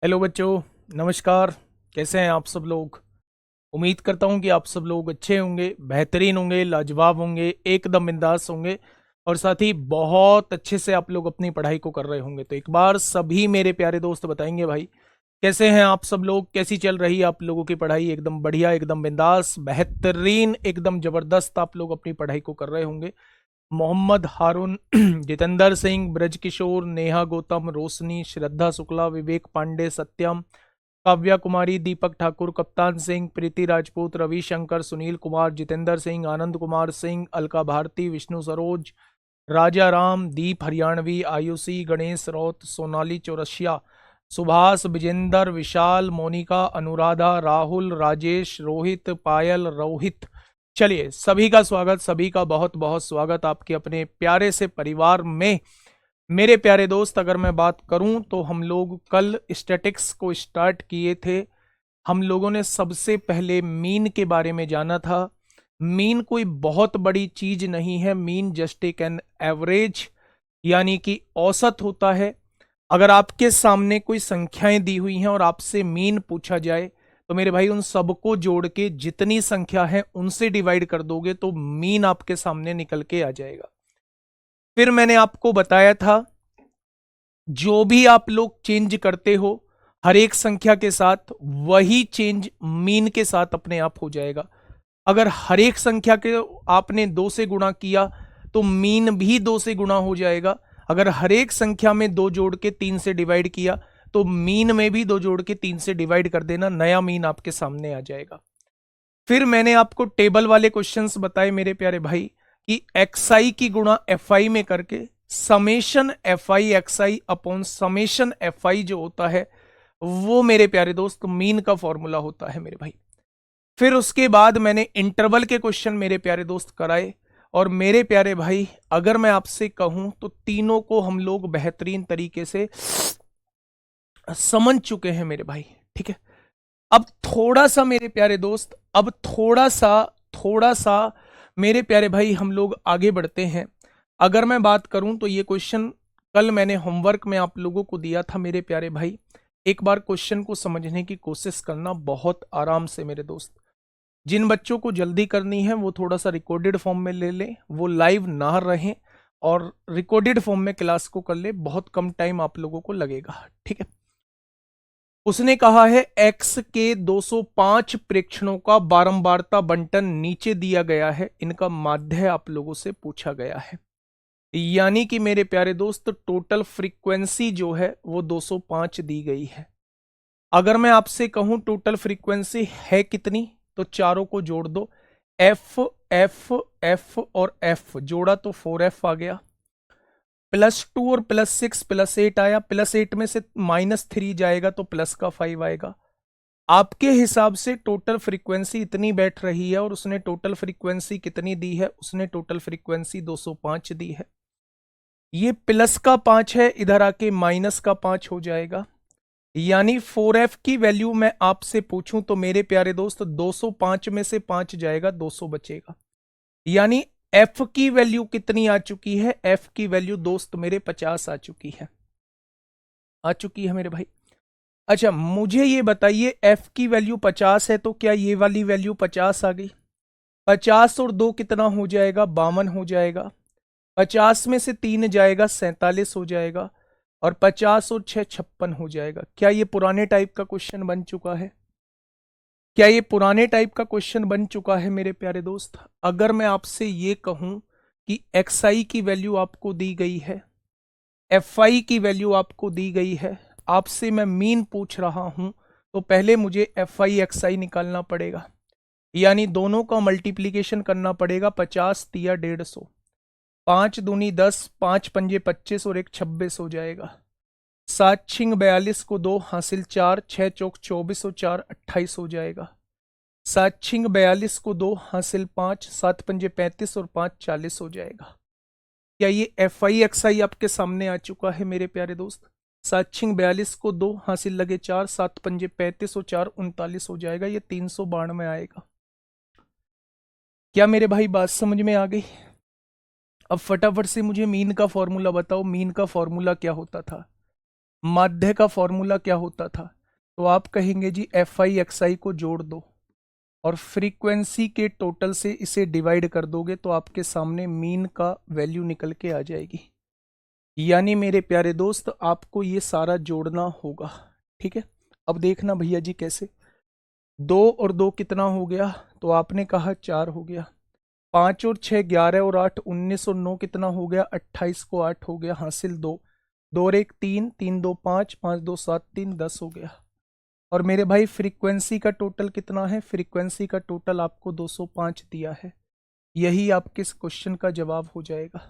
Hello बच्चों, नमस्कार। कैसे हैं आप सब लोग? उम्मीद करता हूं कि आप सब लोग अच्छे होंगे, बेहतरीन होंगे, लाजवाब होंगे, एकदम बिंदास होंगे और साथ ही बहुत अच्छे से आप लोग अपनी पढ़ाई को कर रहे होंगे। तो एक बार सभी मेरे प्यारे दोस्त बताएंगे भाई, कैसे हैं आप सब लोग? कैसी चल रही है आप लोगों की पढ़ाई? एकदम बढ़िया, एकदम बिंदास, बेहतरीन, एकदम जबरदस्त आप लोग अपनी पढ़ाई को कर रहे होंगे। मोहम्मद हारून, जितेंद्र सिंह, ब्रजकिशोर, नेहा गौतम, रोशनी, श्रद्धा शुक्ला, विवेक पांडे, सत्यम, काव्या कुमारी, दीपक ठाकुर, कप्तान सिंह, प्रीति राजपूत, रविशंकर, सुनील कुमार, जितेंद्र सिंह, आनंद कुमार सिंह, अलका भारती, विष्णु सरोज, राजा राम, दीप हरियाणवी, आयुषी, गणेश रौत, सोनाली चौरसिया, सुभाष, विजेंदर, विशाल, मोनिका, अनुराधा, राहुल, राजेश, रोहित, पायल, रोहित। चलिए, सभी का स्वागत, सभी का बहुत बहुत स्वागत आपके अपने प्यारे से परिवार में। मेरे प्यारे दोस्त, अगर मैं बात करूं तो हम लोग कल स्टैटिक्स को स्टार्ट किए थे। हम लोगों ने सबसे पहले मीन के बारे में जाना था। मीन कोई बहुत बड़ी चीज नहीं है। मीन जस्ट एक एन एवरेज, यानी कि औसत होता है। अगर आपके सामने कोई संख्याएं दी हुई हैं और आपसे मीन पूछा जाए तो मेरे भाई उन सबको जोड़ के जितनी संख्या है उनसे डिवाइड कर दोगे तो मीन आपके सामने निकल के आ जाएगा। फिर मैंने आपको बताया था, जो भी आप लोग चेंज करते हो हर एक संख्या के साथ, वही चेंज मीन के साथ अपने आप हो जाएगा। अगर हर एक संख्या के आपने 2 से गुणा किया तो मीन भी 2 से गुणा हो जाएगा। अगर हर एक संख्या में 2 जोड़ के 3 से डिवाइड किया तो मीन में भी 2 जोड़ के 3 से डिवाइड कर देना, नया मीन आपके सामने आ जाएगा। फिर मैंने आपको टेबल वाले क्वेश्चंस बताए मेरे प्यारे भाई, कि एक्स आई की गुणा एफ आई में करके summation F I x I upon summation F I जो होता है वो मेरे प्यारे दोस्त मीन का फॉर्मूला होता है मेरे भाई। फिर उसके बाद मैंने इंटरवल के क्वेश्चन मेरे प्यारे दोस्त कराए। और मेरे प्यारे भाई, अगर मैं आपसे कहूं तो तीनों को हम लोग बेहतरीन तरीके से समझ चुके हैं मेरे भाई। ठीक है, अब थोड़ा सा मेरे प्यारे दोस्त, अब थोड़ा सा मेरे प्यारे भाई हम लोग आगे बढ़ते हैं। अगर मैं बात करूं तो ये क्वेश्चन कल मैंने होमवर्क में आप लोगों को दिया था मेरे प्यारे भाई। एक बार क्वेश्चन को समझने की कोशिश करना बहुत आराम से मेरे दोस्त। जिन बच्चों को जल्दी करनी है वो थोड़ा सा रिकॉर्डेड फॉर्म में ले लें, वो लाइव ना रहें और रिकॉर्डेड फॉर्म में क्लास को कर ले, बहुत कम टाइम आप लोगों को लगेगा। ठीक है, उसने कहा है एक्स के 205 प्रेक्षणों का बारंबारता बंटन नीचे दिया गया है, इनका माध्य आप लोगों से पूछा गया है। यानी कि मेरे प्यारे दोस्त टोटल फ्रीक्वेंसी जो है वो 205 दी गई है। अगर मैं आपसे कहूं टोटल फ्रीक्वेंसी है कितनी, तो चारों को जोड़ दो। एफ एफ एफ और एफ जोड़ा तो 4F आ गया, +2 और +6 +8 आया, +8 में से -3 जाएगा तो प्लस का 5 आएगा। आपके हिसाब से टोटल फ्रीक्वेंसी इतनी बैठ रही है और उसने टोटल फ्रीक्वेंसी कितनी दी है? उसने टोटल फ्रीक्वेंसी 205 दी है। ये प्लस का 5 है, इधर आके माइनस का 5 हो जाएगा। यानी 4F की वैल्यू मैं आपसे पूछूं तो मेरे प्यारे दोस्त 205 में से 5 जाएगा, 200 बचेगा। यानी F की वैल्यू कितनी आ चुकी है? F की वैल्यू दोस्त मेरे 50 आ चुकी है, आ चुकी है मेरे भाई। अच्छा, मुझे ये बताइए, F की वैल्यू 50 है तो क्या ये वाली वैल्यू 50 आ गई? 50 और 2 कितना हो जाएगा? 52 हो जाएगा। 50 में से 3 जाएगा, 47 हो जाएगा। और 50 और 6 56 हो जाएगा। क्या ये पुराने टाइप का क्वेश्चन बन चुका है? क्या ये पुराने टाइप का क्वेश्चन बन चुका है मेरे प्यारे दोस्त? अगर मैं आपसे ये कहूं कि एक्स आई की वैल्यू आपको दी गई है, एफ आई की वैल्यू आपको दी गई है, आपसे मैं मीन पूछ रहा हूं, तो पहले मुझे एफ आई एक्स आई निकालना पड़ेगा। यानी दोनों का मल्टीप्लीकेशन करना पड़ेगा। 50 तिया 150, 5 दूनी 10, 5 पंजे 25 और एक 26 हो जाएगा। 7 छिंग 42 को 2 हासिल 4, 6 चौक 24 और 4 28 हो जाएगा। 7 छिंग 42 को 2 हासिल 5, 7 पंजे 35 और 5 40 हो जाएगा। क्या ये एफ आई एक्स आई आपके सामने आ चुका है मेरे प्यारे दोस्त? 7 छिंग 42 को 2 हासिल लगे 4, 7 पंजे 35 और 4 39 हो जाएगा। ये 392 में आएगा। क्या मेरे भाई बात समझ में आ गई? अब फटाफट से मुझे मीन का फॉर्मूला बताओ। मीन का फॉर्मूला क्या होता था? माध्य का फॉर्मूला क्या होता था? तो आप कहेंगे जी एफ आई एक्स आई को जोड़ दो और फ्रीक्वेंसी के टोटल से इसे डिवाइड कर दोगे तो आपके सामने मीन का वैल्यू निकल के आ जाएगी। यानी मेरे प्यारे दोस्त आपको ये सारा जोड़ना होगा। ठीक है, अब देखना भैया जी कैसे। 2 और 2 कितना हो गया? तो आपने कहा 4 हो गया। 5 और 6 11 और 8 19 और 9 कितना हो गया? 28 को 8 हो गया, हासिल 2। 2 और 1 3, 3 2 5, 5 2 7, 3 10 हो गया। और मेरे भाई फ्रीक्वेंसी का टोटल कितना है? फ्रीक्वेंसी का टोटल आपको 205 दिया है। यही आपके इस क्वेश्चन का जवाब हो जाएगा।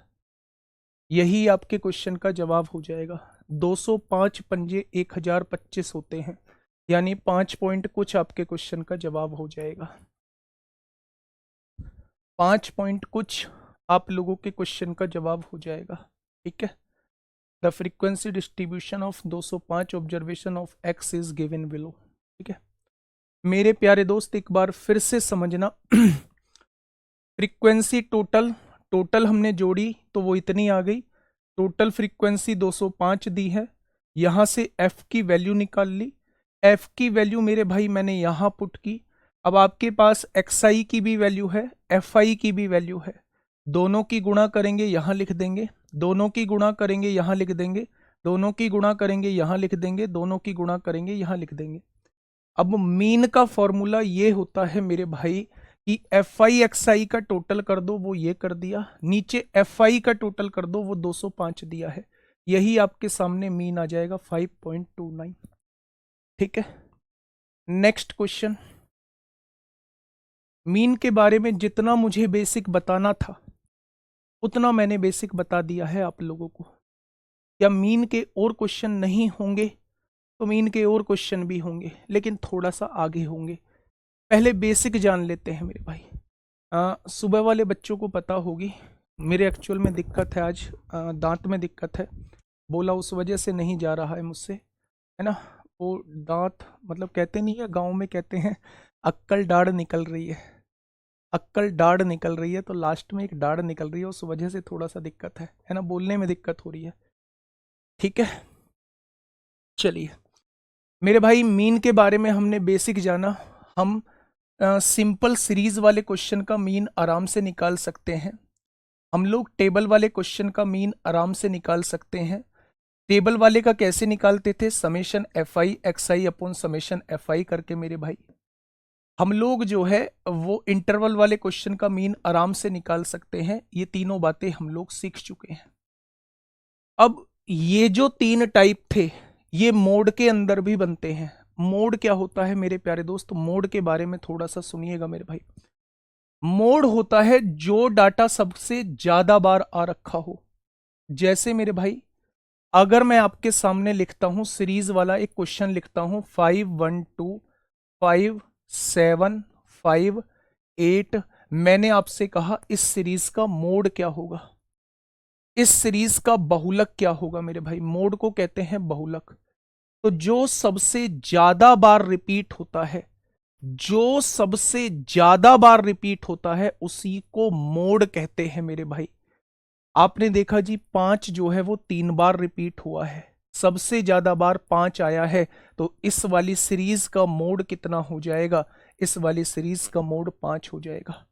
यही आपके क्वेश्चन का जवाब हो जाएगा। 205 पंजे 1025 होते हैं, यानी 5 पॉइंट कुछ आपके क्वेश्चन का जवाब हो जाएगा। 5 पॉइंट कुछ आप लोगों के क्वेश्चन का जवाब हो जाएगा। ठीक है, the frequency distribution of 205 observation of x is given below. ठीक है मेरे प्यारे दोस्त, एक बार फिर से समझना। फ्रीक्वेंसी टोटल हमने जोड़ी तो वो इतनी आ गई। टोटल फ्रीक्वेंसी 205 दी है, यहां से एफ की वैल्यू निकाल ली। एफ की वैल्यू मेरे भाई मैंने यहां पुट की। अब आपके पास एक्स आई की भी वैल्यू है, एफ आई की भी वैल्यू है। दोनों की गुणा करेंगे यहां लिख देंगे, दोनों की गुणा करेंगे यहां लिख देंगे, दोनों की गुणा करेंगे यहां लिख देंगे, दोनों की गुणा करेंगे यहां लिख देंगे। अब मीन का फॉर्मूला ये होता है मेरे भाई कि एफ आई एक्स आई का टोटल कर दो, वो ये कर दिया। नीचे एफ आई का टोटल कर दो, वो 205 दिया है। यही आपके सामने मीन आ जाएगा 5.29। ठीक है, नेक्स्ट क्वेश्चन। मीन के बारे में जितना मुझे बेसिक बताना था उतना मैंने बेसिक बता दिया है आप लोगों को। क्या मीन के और क्वेश्चन नहीं होंगे? तो मीन के और क्वेश्चन भी होंगे, लेकिन थोड़ा सा आगे होंगे। पहले बेसिक जान लेते हैं मेरे भाई। सुबह वाले बच्चों को पता होगी, मेरे एक्चुअल में दिक्कत है आज, दांत में दिक्कत है। बोला उस वजह से नहीं जा रहा है मुझसे, है ना। वो दांत मतलब कहते नहीं है, गांव में कहते हैं अक्कल डाढ़ निकल रही है। अक्कल डाढ़ निकल रही है, तो लास्ट में एक डाढ़ निकल रही है, उस वजह से थोड़ा सा दिक्कत है ना, बोलने में दिक्कत हो रही है। ठीक है, चलिए मेरे भाई, मीन के बारे में हमने बेसिक जाना। हम सिंपल सीरीज वाले क्वेश्चन का मीन आराम से निकाल सकते हैं। हम लोग टेबल वाले क्वेश्चन का मीन आराम से निकाल सकते हैं। टेबल वाले का कैसे निकालते थे? Summation F I x I upon summation F I करके मेरे भाई। हम लोग जो है वो इंटरवल वाले क्वेश्चन का मीन आराम से निकाल सकते हैं। ये तीनों बातें हम लोग सीख चुके हैं। अब ये जो 3 टाइप थे ये मोड के अंदर भी बनते हैं। मोड क्या होता है मेरे प्यारे दोस्त? मोड के बारे में थोड़ा सा सुनिएगा मेरे भाई। मोड होता है जो डाटा सबसे ज्यादा बार आ रखा हो। जैसे मेरे भाई, अगर मैं आपके सामने लिखता हूं सीरीज वाला एक क्वेश्चन लिखता हूं 5 1 2 5 7 5 8, मैंने आपसे कहा इस सीरीज का मोड क्या होगा, इस सीरीज का बहुलक क्या होगा मेरे भाई? मोड को कहते हैं बहुलक। तो जो सबसे ज्यादा बार रिपीट होता है, जो सबसे ज्यादा बार रिपीट होता है उसी को मोड कहते हैं मेरे भाई। आपने देखा जी 5 जो है वो 3 बार रिपीट हुआ है, सबसे ज्यादा बार 5 आया है, तो इस वाली सीरीज का मोड कितना हो जाएगा? इस वाली सीरीज का मोड 5 हो जाएगा।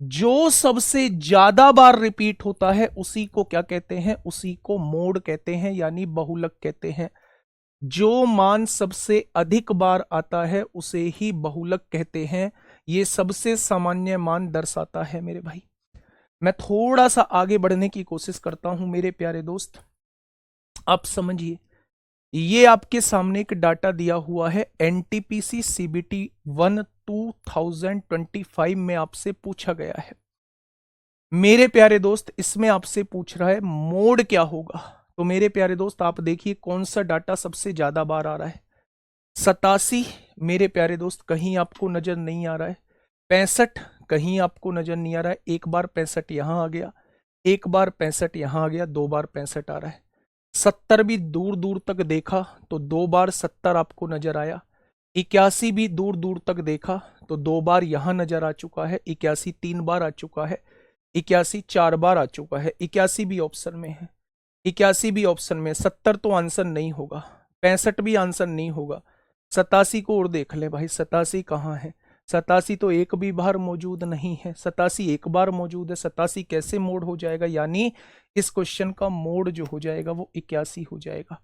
जो सबसे ज्यादा बार रिपीट होता है उसी को क्या कहते हैं? उसी को मोड कहते हैं, यानी बहुलक कहते हैं। जो मान सबसे अधिक बार आता है उसे ही बहुलक कहते हैं। ये सबसे सामान्य मान दर्शाता है मेरे भाई। मैं थोड़ा सा आगे बढ़ने की कोशिश करता हूं मेरे प्यारे दोस्त, आप समझिए। ये आपके सामने एक डाटा दिया हुआ है, एनटीपीसी सीबीटी 1 2025 में आपसे पूछा गया है मेरे प्यारे दोस्त। इसमें आपसे पूछ रहा है मोड क्या होगा। तो मेरे प्यारे दोस्त आप देखिए कौन सा डाटा सबसे ज्यादा बार आ रहा है। 87 मेरे प्यारे दोस्त कहीं आपको नजर नहीं आ रहा है। 65 कहीं आपको नजर नहीं आ रहा है। एक बार 65 यहां आ गया, एक बार 65 यहां आ गया, 2 बार 65 आ रहा है। 70 भी दूर दूर तक देखा तो 2 बार 70 आपको नजर आया। 81 भी दूर दूर तक देखा तो 2 बार यहां नजर आ चुका है। 81 3 बार आ चुका है। 81 4 बार आ चुका है। 81 भी ऑप्शन में है। 81 भी ऑप्शन में, 70 तो आंसर नहीं होगा, 65 भी आंसर नहीं होगा, 87 को और देख ले भाई, 87 कहाँ है? 87 तो एक भी बार मौजूद नहीं है, 87 एक बार मौजूद है, 87 कैसे मोड हो जाएगा? यानी इस क्वेश्चन का मोड जो हो जाएगा वो 81 हो जाएगा।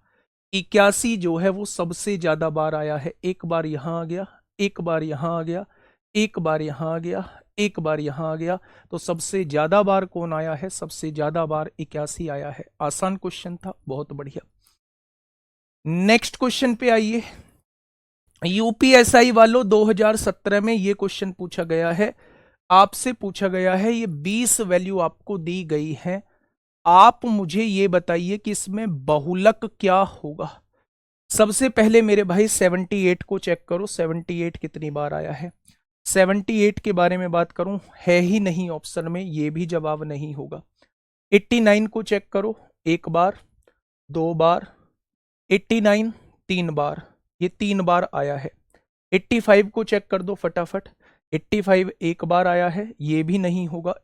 81 जो है वो सबसे ज्यादा बार आया है, एक बार यहां आ गया, एक बार यहां आ गया, एक बार यहां आ गया, एक बार यहां आ गया, तो सबसे ज्यादा बार कौन आया है? सबसे ज्यादा बार 81 आया है। आसान क्वेश्चन था, बहुत बढ़िया। नेक्स्ट क्वेश्चन पे आइए। यूपीएसआई वालों 2017 में ये क्वेश्चन पूछा गया है, आपसे पूछा गया है, ये 20 वैल्यू आपको दी गई है, आप मुझे ये बताइए कि इसमें बहुलक क्या होगा। सबसे पहले मेरे भाई 78 को चेक करो, 78 कितनी बार आया है। 78 के बारे में बात करूं, है ही नहीं ऑप्शन में, ये भी जवाब नहीं होगा। 89 को चेक करो, एक बार, दो बार, 89 तीन बार, ये 3 बार आया है। 85 को चेक कर दो फटाफट, 85 एक बार आया है, ये भी नहीं होगा।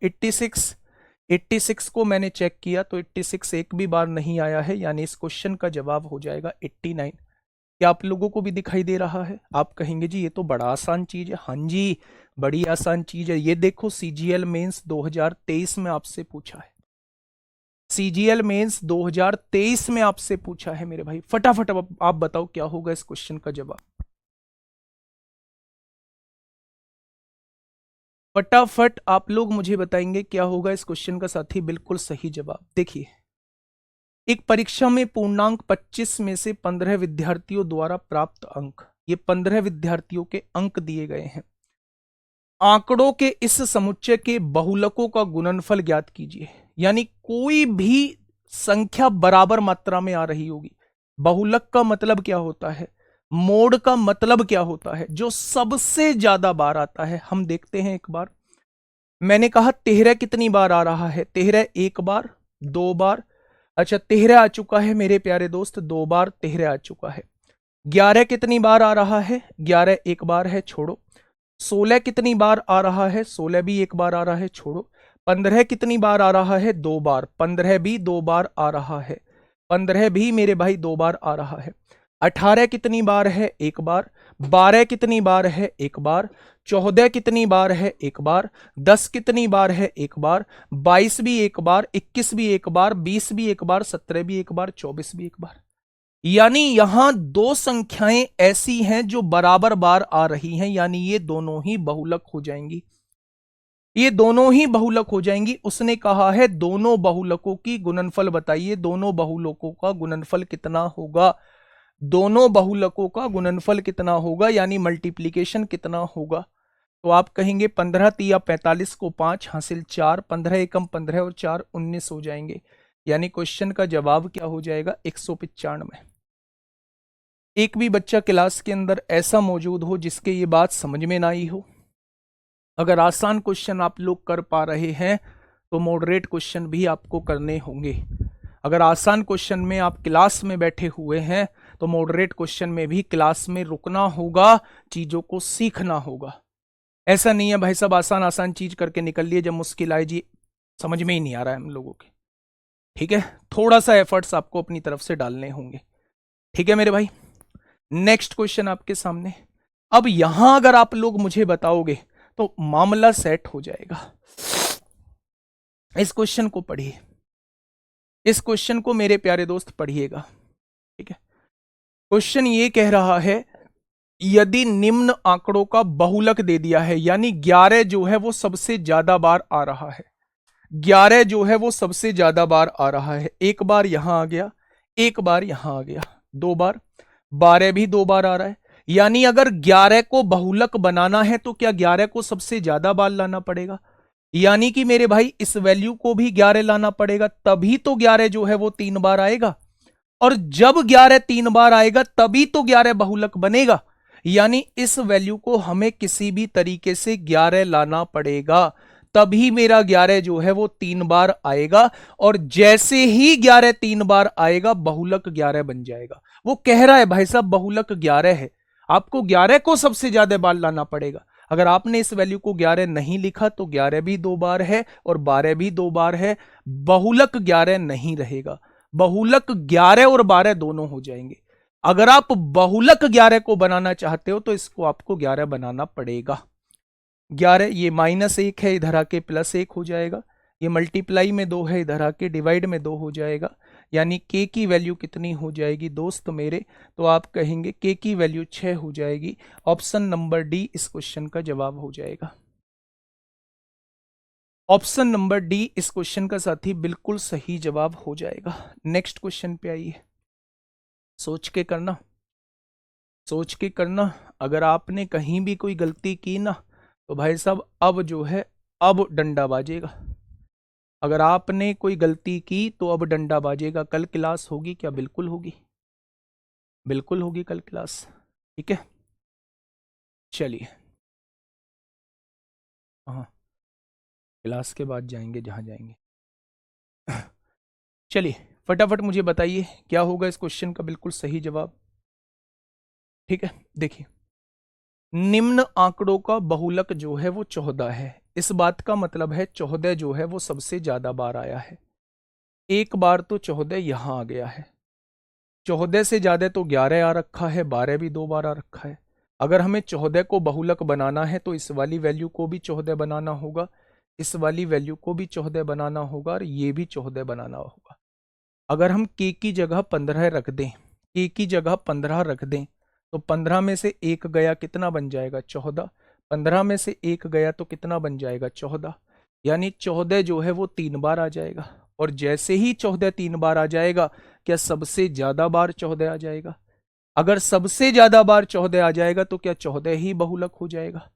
86 को मैंने चेक किया तो 86 एक भी बार नहीं आया है, यानी इस क्वेश्चन का जवाब हो जाएगा 89। क्या आप लोगों को भी दिखाई दे रहा है? आप कहेंगे जी ये तो बड़ा आसान चीज है। हाँ जी, बड़ी आसान चीज है। ये देखो सीजीएल मेंस 2023 में आपसे पूछा है, सीजीएल मेंस 2023 में आपसे पूछा है मेरे भाई। फटाफट आप बताओ क्या होगा इस क्वेश्चन का जवाब। फटाफट आप लोग मुझे बताएंगे क्या होगा इस क्वेश्चन का साथी बिल्कुल सही जवाब। देखिए, एक परीक्षा में पूर्णांक 25 में से 15 विद्यार्थियों द्वारा प्राप्त अंक, ये 15 विद्यार्थियों के अंक दिए गए हैं। आंकड़ों के इस समुच्चय के बहुलकों का गुणनफल ज्ञात कीजिए। यानी कोई भी संख्या बराबर मात्रा में आ रही होगी। बहुलक का मतलब क्या होता है? मोड का मतलब क्या होता है? जो सबसे ज्यादा बार आता है। हम देखते हैं एक बार, मैंने कहा 13 कितनी बार आ रहा है? 13 एक बार, दो बार, अच्छा 13 आ चुका है मेरे प्यारे दोस्त, दो बार 13 आ चुका है। 11 कितनी बार आ रहा है? 11 एक बार है, छोड़ो। 16 कितनी बार आ रहा है? 16 भी एक बार आ रहा है, छोड़ो। 15 कितनी बार आ रहा है? दो बार, 15 भी दो बार आ रहा है, 15 भी मेरे भाई दो बार आ रहा है। 18 कितनी बार है? एक बार। 12 कितनी बार है? एक बार। 14 कितनी बार है? एक बार। 10 कितनी बार है? एक बार। 22 भी एक बार, 21 भी एक बार, 20 भी एक बार, 17 भी एक बार, 24 भी एक बार। यानी यहां दो संख्याएं ऐसी हैं जो बराबर बार आ रही हैं, यानी ये दोनों ही बहुलक हो जाएंगी, ये दोनों ही बहुलक हो जाएंगी। उसने कहा है दोनों बहुलकों की गुणनफल बताइए, दोनों बहुलकों का गुणनफल कितना होगा? दोनों बहुलकों का गुणनफल कितना होगा, यानी मल्टीप्लीकेशन कितना होगा? तो आप कहेंगे 15 तिया 45 को 5 हासिल 4, 15 एकम 15 और 4 19 हो जाएंगे। यानी क्वेश्चन का जवाब क्या हो जाएगा? 195। एक भी बच्चा क्लास के अंदर ऐसा मौजूद हो जिसके ये बात समझ में ना आई हो? अगर आसान क्वेश्चन आप लोग कर पा रहे हैं तो मॉडरेट क्वेश्चन भी आपको करने होंगे। अगर आसान क्वेश्चन में आप क्लास में बैठे हुए हैं तो मॉडरेट क्वेश्चन में भी क्लास में रुकना होगा, चीजों को सीखना होगा। ऐसा नहीं है भाई साहब आसान आसान चीज करके निकल लिए, जब मुश्किल आए जी समझ में ही नहीं आ रहा है हम लोगों के। ठीक है, थोड़ा सा एफर्ट्स आपको अपनी तरफ से डालने होंगे। ठीक है मेरे भाई, नेक्स्ट क्वेश्चन आपके सामने। अब यहां अगर आप लोग मुझे बताओगे तो मामला सेट हो जाएगा। इस क्वेश्चन को पढ़िए, इस क्वेश्चन को मेरे प्यारे दोस्त पढ़िएगा। ठीक है, क्वेश्चन ये कह रहा है यदि निम्न आंकड़ों का बहुलक दे दिया है, यानी 11 जो है वो सबसे ज्यादा बार आ रहा है, 11 जो है वो सबसे ज्यादा बार आ रहा है। एक बार यहां आ गया, एक बार यहां आ गया, दो बार, 12 भी दो बार आ रहा है। यानी अगर 11 को बहुलक बनाना है तो क्या 11 को सबसे ज्यादा बार लाना पड़ेगा? यानी कि मेरे भाई इस वैल्यू को भी 11 लाना पड़ेगा, तभी तो 11 जो है वो 3 बार आएगा। और जब 11 3 बार आएगा तभी तो 11 बहुलक बनेगा। यानी इस वैल्यू को हमें किसी भी तरीके से 11 लाना पड़ेगा, तभी मेरा 11 जो है वो 3 बार आएगा। और जैसे ही 11 3 बार आएगा बहुलक 11 बन जाएगा। वो कह रहा है भाई साहब बहुलक 11 है, आपको 11 को सबसे ज्यादा बार लाना पड़ेगा। अगर आपने इस वैल्यू को 11 नहीं लिखा तो 11 भी दो बार है और 12 भी दो बार है, बहुलक 11 नहीं रहेगा। बहुलक 11 और 12 दोनों हो जाएंगे। अगर आप बहुलक 11 को बनाना चाहते हो तो इसको आपको 11 बनाना पड़ेगा। 11 ये -1 है, इधर आके +1 हो जाएगा। ये मल्टीप्लाई में 2 है, इधर आके डिवाइड में 2 हो जाएगा। यानी k की वैल्यू कितनी हो जाएगी दोस्त मेरे? तो आप कहेंगे k की वैल्यू 6 हो जाएगी। ऑप्शन नंबर डी इस क्वेश्चन का जवाब हो जाएगा। ऑप्शन नंबर डी इस क्वेश्चन का साथी बिल्कुल सही जवाब हो जाएगा। नेक्स्ट क्वेश्चन पे आइए। सोच के करना, सोच के करना। अगर आपने कहीं भी कोई गलती की ना तो भाई साहब अब जो है अब डंडा बाजेगा। अगर आपने कोई गलती की तो अब डंडा बाजेगा। कल क्लास होगी क्या? बिल्कुल होगी, बिल्कुल होगी कल क्लास। ठीक है, चलिए। हाँ, क्लास के बाद जाएंगे जहां जाएंगे। चलिए फटाफट मुझे बताइए क्या होगा इस क्वेश्चन का बिल्कुल सही जवाब। ठीक है, देखिए निम्न आंकड़ों का बहुलक जो है वो 14 है। इस बात का मतलब है 14 जो है वो सबसे ज्यादा बार आया है। एक बार तो 14 यहां आ गया है। 14 से ज्यादा तो 11 आ रखा है, 12 भी 2 बार आ रखा है। अगर हमें 14 को बहुलक बनाना है तो इस वाली वैल्यू को भी 14 बनाना होगा, इस वाली वैल्यू को भी 14 बनाना होगा और ये भी 14 बनाना होगा। अगर हम k की जगह 15 रख दें, k की जगह 15 रख दें तो 15 में से एक गया कितना बन जाएगा? 14। 15 में से एक गया तो कितना बन जाएगा? 14। यानी 14 जो है वो 3 बार आ जाएगा। और जैसे ही 14 3 बार आ जाएगा, क्या सबसे ज्यादा बार 14 आ जाएगा? अगर सबसे ज्यादा बार 14 आ जाएगा तो क्या 14 ही बहुलक हो जाएगा?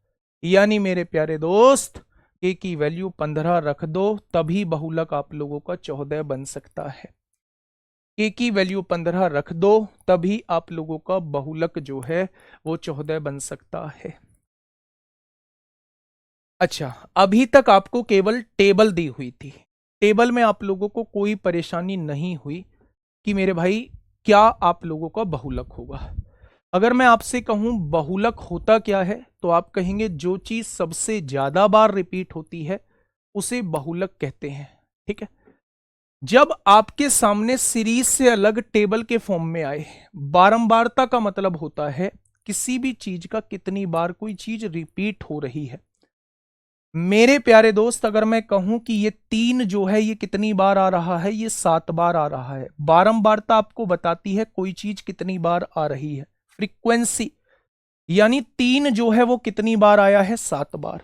यानी मेरे प्यारे दोस्त k की वैल्यू 15 रख दो तभी बहुलक आप लोगों का 14 बन सकता है। k की वैल्यू 15 रख दो तभी आप लोगों का बहुलक जो है वो 14 बन सकता है। अच्छा, अभी तक आपको केवल टेबल दी हुई थी। टेबल में आप लोगों को कोई परेशानी नहीं हुई कि मेरे भाई क्या आप लोगों का बहुलक होगा। अगर मैं आपसे कहूं बहुलक होता क्या है तो आप कहेंगे जो चीज सबसे ज्यादा बार रिपीट होती है उसे बहुलक कहते हैं। ठीक है, जब आपके सामने सीरीज से अलग टेबल के फॉर्म में आए, बारंबारता का मतलब होता है किसी भी चीज का कितनी बार कोई चीज रिपीट हो रही है। मेरे प्यारे दोस्त अगर मैं कहूं कि ये 3 जो है ये कितनी बार आ रहा है, ये 7 बार आ रहा है। बारंबारता आपको बताती है कोई चीज कितनी बार आ रही है। फ्रीक्वेंसी यानी 3 जो है वो कितनी बार आया है? 7 बार।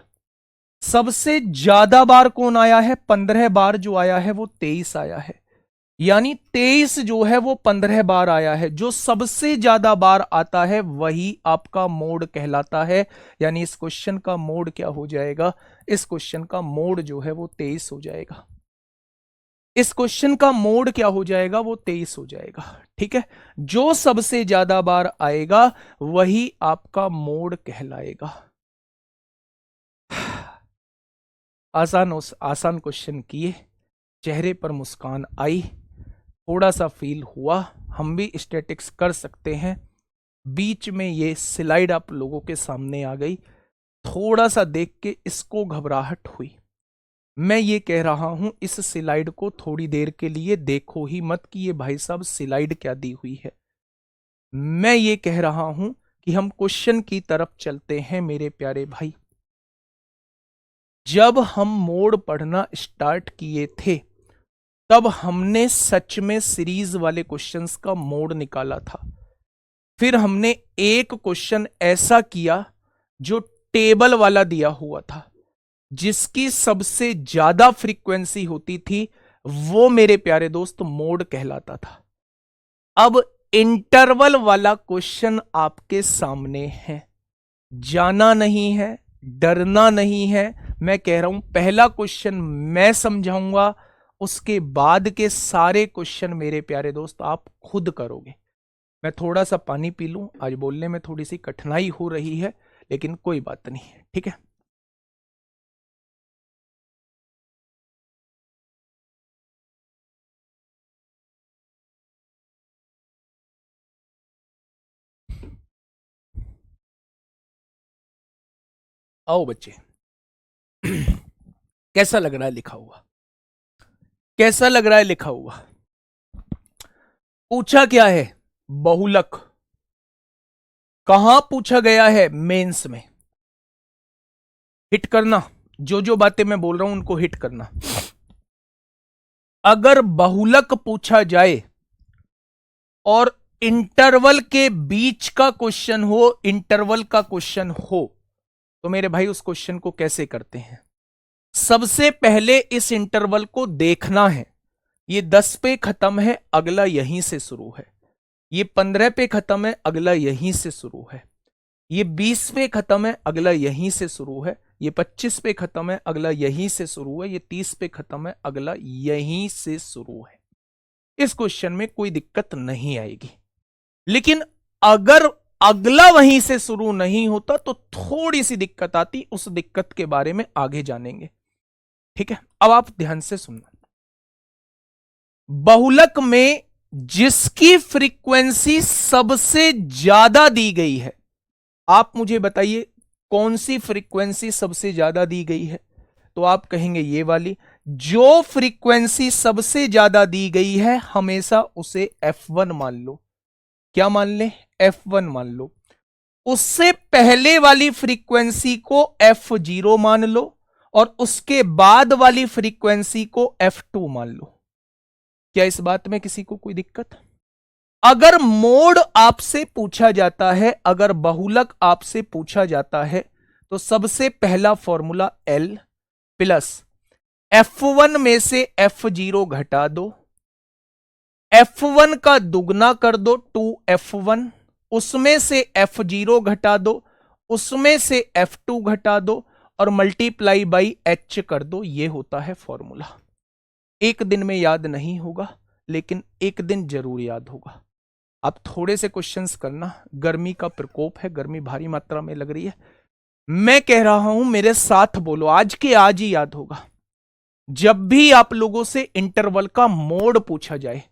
सबसे ज्यादा बार कौन आया है? 15 बार जो आया है वो 23 आया है। यानी 23 जो है वो 15 बार आया है। जो सबसे ज्यादा बार आता है वही आपका मोड कहलाता है। यानी इस क्वेश्चन का मोड क्या हो जाएगा? इस क्वेश्चन का मोड जो है वो 23 हो जाएगा। इस क्वेश्चन का मोड क्या हो जाएगा? वो 23 हो जाएगा। ठीक है, जो सबसे ज्यादा बार आएगा वही आपका मोड कहलाएगा। आसान क्वेश्चन किए, चेहरे पर मुस्कान आई, थोड़ा सा फील हुआ, हम भी स्टैटिक्स कर सकते हैं। बीच में ये स्लाइड आप लोगों के सामने आ गई, थोड़ा सा देख के इसको घबराहट हुई। मैं ये कह रहा हूं इस स्लाइड को थोड़ी देर के लिए देखो ही मत कि ये भाई साहब स्लाइड क्या दी हुई है। मैं ये कह रहा हूं कि हम क्वेश्चन की तरफ चलते हैं मेरे प्यारे भाई। जब हम मोड पढ़ना स्टार्ट किए थे तब हमने सच में सीरीज वाले क्वेश्चंस का मोड निकाला था। फिर हमने एक क्वेश्चन ऐसा किया जो टेबल वाला दिया हुआ था, जिसकी सबसे ज्यादा फ्रीक्वेंसी होती थी, वो मेरे प्यारे दोस्त मोड कहलाता था। अब इंटरवल वाला क्वेश्चन आपके सामने है, जाना नहीं है, डरना नहीं है। मैं कह रहा हूं पहला क्वेश्चन मैं समझाऊंगा, उसके बाद के सारे क्वेश्चन मेरे प्यारे दोस्त आप खुद करोगे। मैं थोड़ा सा पानी पी लूं, आज बोलने में थोड़ी सी कठिनाई हो रही है, लेकिन कोई बात नहीं। ठीक है, आओ बच्चे। कैसा लग रहा है लिखा हुआ? कैसा लग रहा है लिखा हुआ? पूछा क्या है? बहुलक। कहां पूछा गया है? मेंस में। हिट करना, जो जो बातें मैं बोल रहा हूं उनको हिट करना। अगर बहुलक पूछा जाए और इंटरवल के बीच का क्वेश्चन हो, इंटरवल का क्वेश्चन हो, तो मेरे भाई उस क्वेश्चन को कैसे करते हैं? सबसे पहले इस इंटरवल को देखना है। ये 10 पे खत्म है, अगला यहीं से शुरू है। ये 15 पे खत्म है, अगला यहीं से शुरू है। ये 20 पे खत्म है, अगला यहीं से शुरू है। ये 25 पे खत्म है, अगला यहीं से शुरू है। ये 30 पे खत्म है, अगला यहीं से शुरू है। इस क्वेश्चन में कोई दिक्कत नहीं आएगी। लेकिन अगर अगला वहीं से शुरू नहीं होता तो थोड़ी सी दिक्कत आती। उस दिक्कत के बारे में आगे जानेंगे, ठीक है? अब आप ध्यान से सुनना। बहुलक में जिसकी फ्रीक्वेंसी सबसे ज्यादा दी गई है, आप मुझे बताइए कौन सी फ्रीक्वेंसी सबसे ज्यादा दी गई है? तो आप कहेंगे ये वाली। जो फ्रीक्वेंसी सबसे ज्यादा दी गई है हमेशा उसे F1 मान लो। क्या मान ले? F1 मान लो। उससे पहले वाली फ्रीक्वेंसी को F0 मान लो और उसके बाद वाली फ्रीक्वेंसी को F2 मान लो। क्या इस बात में किसी को कोई दिक्कत? अगर मोड आपसे पूछा जाता है, अगर बहुलक आपसे पूछा जाता है, तो सबसे पहला फॉर्मूला L प्लस F1 में से F0 घटा दो, F1 का दुगना कर दो 2F1, उसमें से F0 घटा दो, उसमें से F2 घटा दो और मल्टीप्लाई बाई H कर दो। यह होता है फॉर्मूला। एक दिन में याद नहीं होगा, लेकिन एक दिन जरूर याद होगा। आप थोड़े से क्वेश्चंस करना। गर्मी का प्रकोप है, गर्मी भारी मात्रा में लग रही है। मैं कह रहा हूं मेरे साथ बोलो, आज के आज ही याद होगा। जब भी आप लोगों से इंटरवल का मोड पूछा जाए,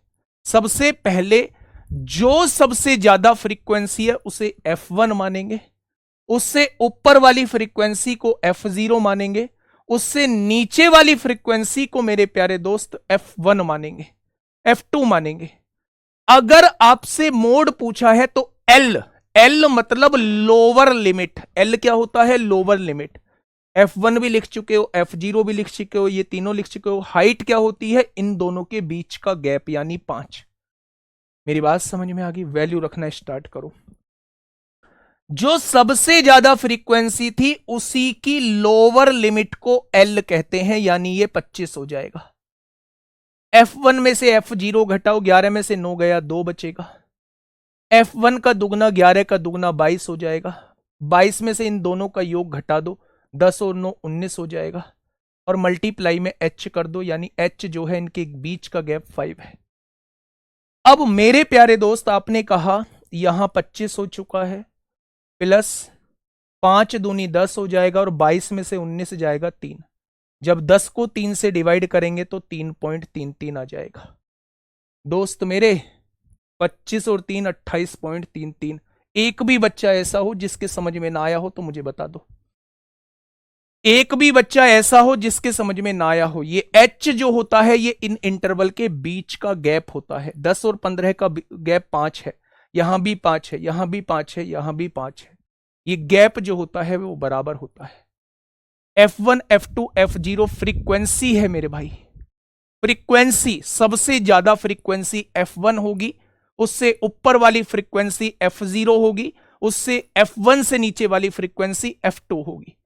सबसे पहले जो सबसे ज्यादा फ्रीक्वेंसी है उसे F1 मानेंगे, उससे ऊपर वाली फ्रीक्वेंसी को F0 मानेंगे, उससे नीचे वाली फ्रीक्वेंसी को मेरे प्यारे दोस्त F1 मानेंगे, F2 मानेंगे। अगर आपसे मोड पूछा है तो L मतलब लोअर लिमिट। L क्या होता है? Lower limit. F1 भी लिख चुके हो, F0 भी लिख चुके हो, ये तीनों लिख चुके हो। हाइट क्या होती है? इन दोनों के बीच का गैप, यानी 5। मेरी बात समझ में आ गई? वैल्यू रखना स्टार्ट करो। जो सबसे ज्यादा फ्रीक्वेंसी थी उसी की लोअर लिमिट को L कहते हैं, यानी ये 25 हो जाएगा। F1 में से F0 घटाओ, 11 में से 9 गया, 2 बचेगा। F1 का दुगना 11 का दुगना 22 हो जाएगा। 22 में से इन दोनों का योग घटा दो, 10 और 9 19 हो जाएगा और मल्टीप्लाई में H कर दो, यानी H जो है इनके बीच का गैप 5 है। अब मेरे प्यारे दोस्त, आपने कहा यहां 25 हो चुका है, प्लस 5 दूनी 10 हो जाएगा और 22 में से 19 जाएगा 3। जब 10 को 3 से डिवाइड करेंगे तो 3.33 आ जाएगा। दोस्त मेरे 25 और 3 28.33। एक भी बच्चा ऐसा हो जिसके समझ में ना आया हो तो मुझे बता दो। एक भी बच्चा ऐसा हो जिसके समझ में ना आया हो। ये H जो होता है ये इन इंटरवल के बीच का गैप होता है। 10 और 15 का गैप 5 है, यहां भी 5 है, यहां भी 5 है, यहां भी 5 है। ये गैप जो होता है वो बराबर होता है। F1 F2 F0 फ्रीक्वेंसी है मेरे भाई। फ्रीक्वेंसी सबसे ज्यादा फ्रीक्वेंसी F1 होगी, उससे ऊपर वाली फ्रीक्वेंसी F0 होगी, उससे F1 से नीचे वाली फ्रीक्वेंसी F2 होगी।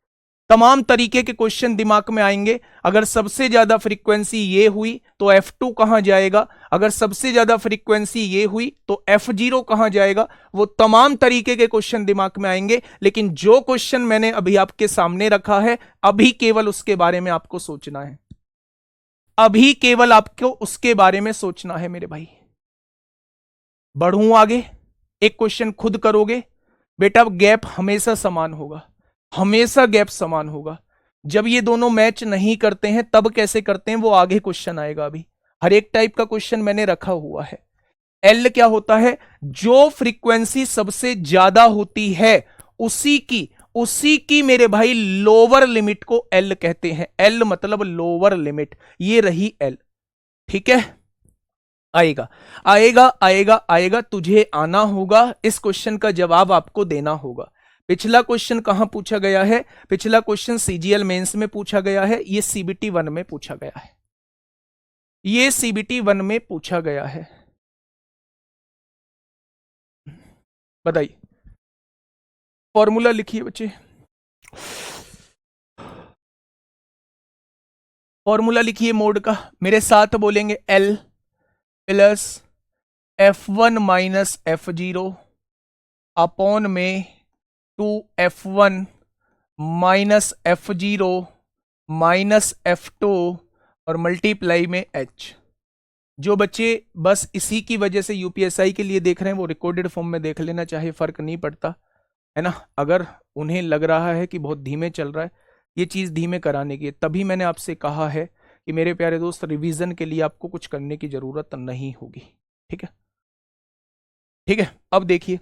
तमाम तरीके के क्वेश्चन दिमाग में आएंगे। अगर सबसे ज्यादा फ्रीक्वेंसी ये हुई तो F2 कहां जाएगा, अगर सबसे ज्यादा फ्रीक्वेंसी ये हुई तो F0 कहां जाएगा, वो तमाम तरीके के क्वेश्चन दिमाग में आएंगे। लेकिन जो क्वेश्चन मैंने अभी आपके सामने रखा है, अभी केवल उसके बारे में आपको सोचना है। अभी केवल आपको उसके बारे में सोचना है मेरे भाई। बढ़ूं आगे, एक क्वेश्चन खुद करोगे बेटा। गैप हमेशा समान होगा, हमेशा गैप समान होगा। जब ये दोनों मैच नहीं करते हैं तब कैसे करते हैं वो आगे क्वेश्चन आएगा। अभी हर एक टाइप का क्वेश्चन मैंने रखा हुआ है। L क्या होता है? जो फ्रीक्वेंसी सबसे ज्यादा होती है उसी की मेरे भाई लोअर लिमिट को L कहते हैं। L मतलब लोअर लिमिट, ये रही L, ठीक है। आएगा आएगा आएगा आएगा, तुझे आना होगा, इस क्वेश्चन का जवाब आपको देना होगा। पिछला क्वेश्चन कहां पूछा गया है? पिछला क्वेश्चन सीजीएल मेंस में पूछा गया है, ये सीबीटी 1 में पूछा गया है, ये सीबीटी 1 में पूछा गया है। बताइए, फॉर्मूला लिखिए बच्चे, फॉर्मूला लिखिए मोड का, मेरे साथ बोलेंगे L plus F1 minus F0 upon में 2F1 minus F0 minus F2 और मल्टीप्लाई में H। जो बच्चे बस इसी की वजह से यूपीएसआई के लिए देख रहे हैं वो रिकॉर्डेड फॉर्म में देख लेना, चाहे फर्क नहीं पड़ता है ना। अगर उन्हें लग रहा है कि बहुत धीमे चल रहा है, ये चीज़ धीमे कराने की, तभी मैंने आपसे कहा है कि मेरे प्यारे दोस्त रिवीजन के लिए आपको कुछ करने की जरूरत नहीं होगी। ठीक है, ठीक है। अब देखिए,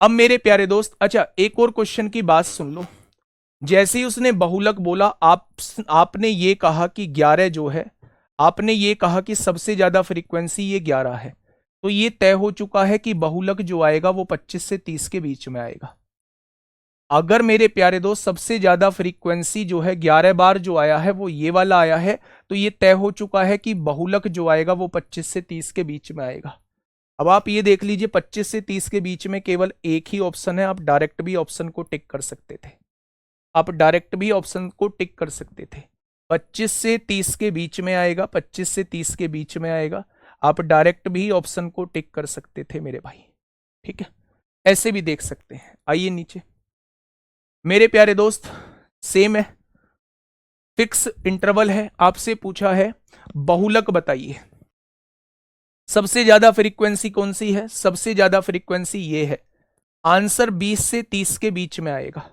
अब मेरे प्यारे दोस्त, अच्छा एक और क्वेश्चन की बात सुन लो। जैसे ही उसने बहुलक बोला, आपने ये कहा कि 11 जो है, आपने ये कहा कि सबसे ज्यादा फ्रीक्वेंसी ये 11 है, तो ये तय हो चुका है कि बहुलक जो आएगा वो 25 से 30 के बीच में आएगा। अगर मेरे प्यारे दोस्त सबसे ज्यादा फ्रीक्वेंसी जो है 11 बार जो आया है वो ये वाला आया है, तो ये तय हो चुका है कि बहुलक जो आएगा वो 25 से 30 के बीच में आएगा। अब आप ये देख लीजिए, 25 से 30 के बीच में केवल एक ही ऑप्शन है, आप डायरेक्ट भी ऑप्शन को टिक कर सकते थे, आप डायरेक्ट भी ऑप्शन को टिक कर सकते थे। 25 से 30 के बीच में आएगा, 25 से 30 के बीच में आएगा, आप डायरेक्ट भी ऑप्शन को टिक कर सकते थे मेरे भाई। ठीक है, ऐसे भी देख सकते हैं। आइए नीचे मेरे प्यारे दोस्त, सेम है, फिक्स इंटरवल है, आपसे पूछा है बहुलक बताइए, सबसे ज्यादा फ्रीक्वेंसी कौन सी है? सबसे ज्यादा फ्रीक्वेंसी ये है। आंसर 20 से 30 के बीच में आएगा,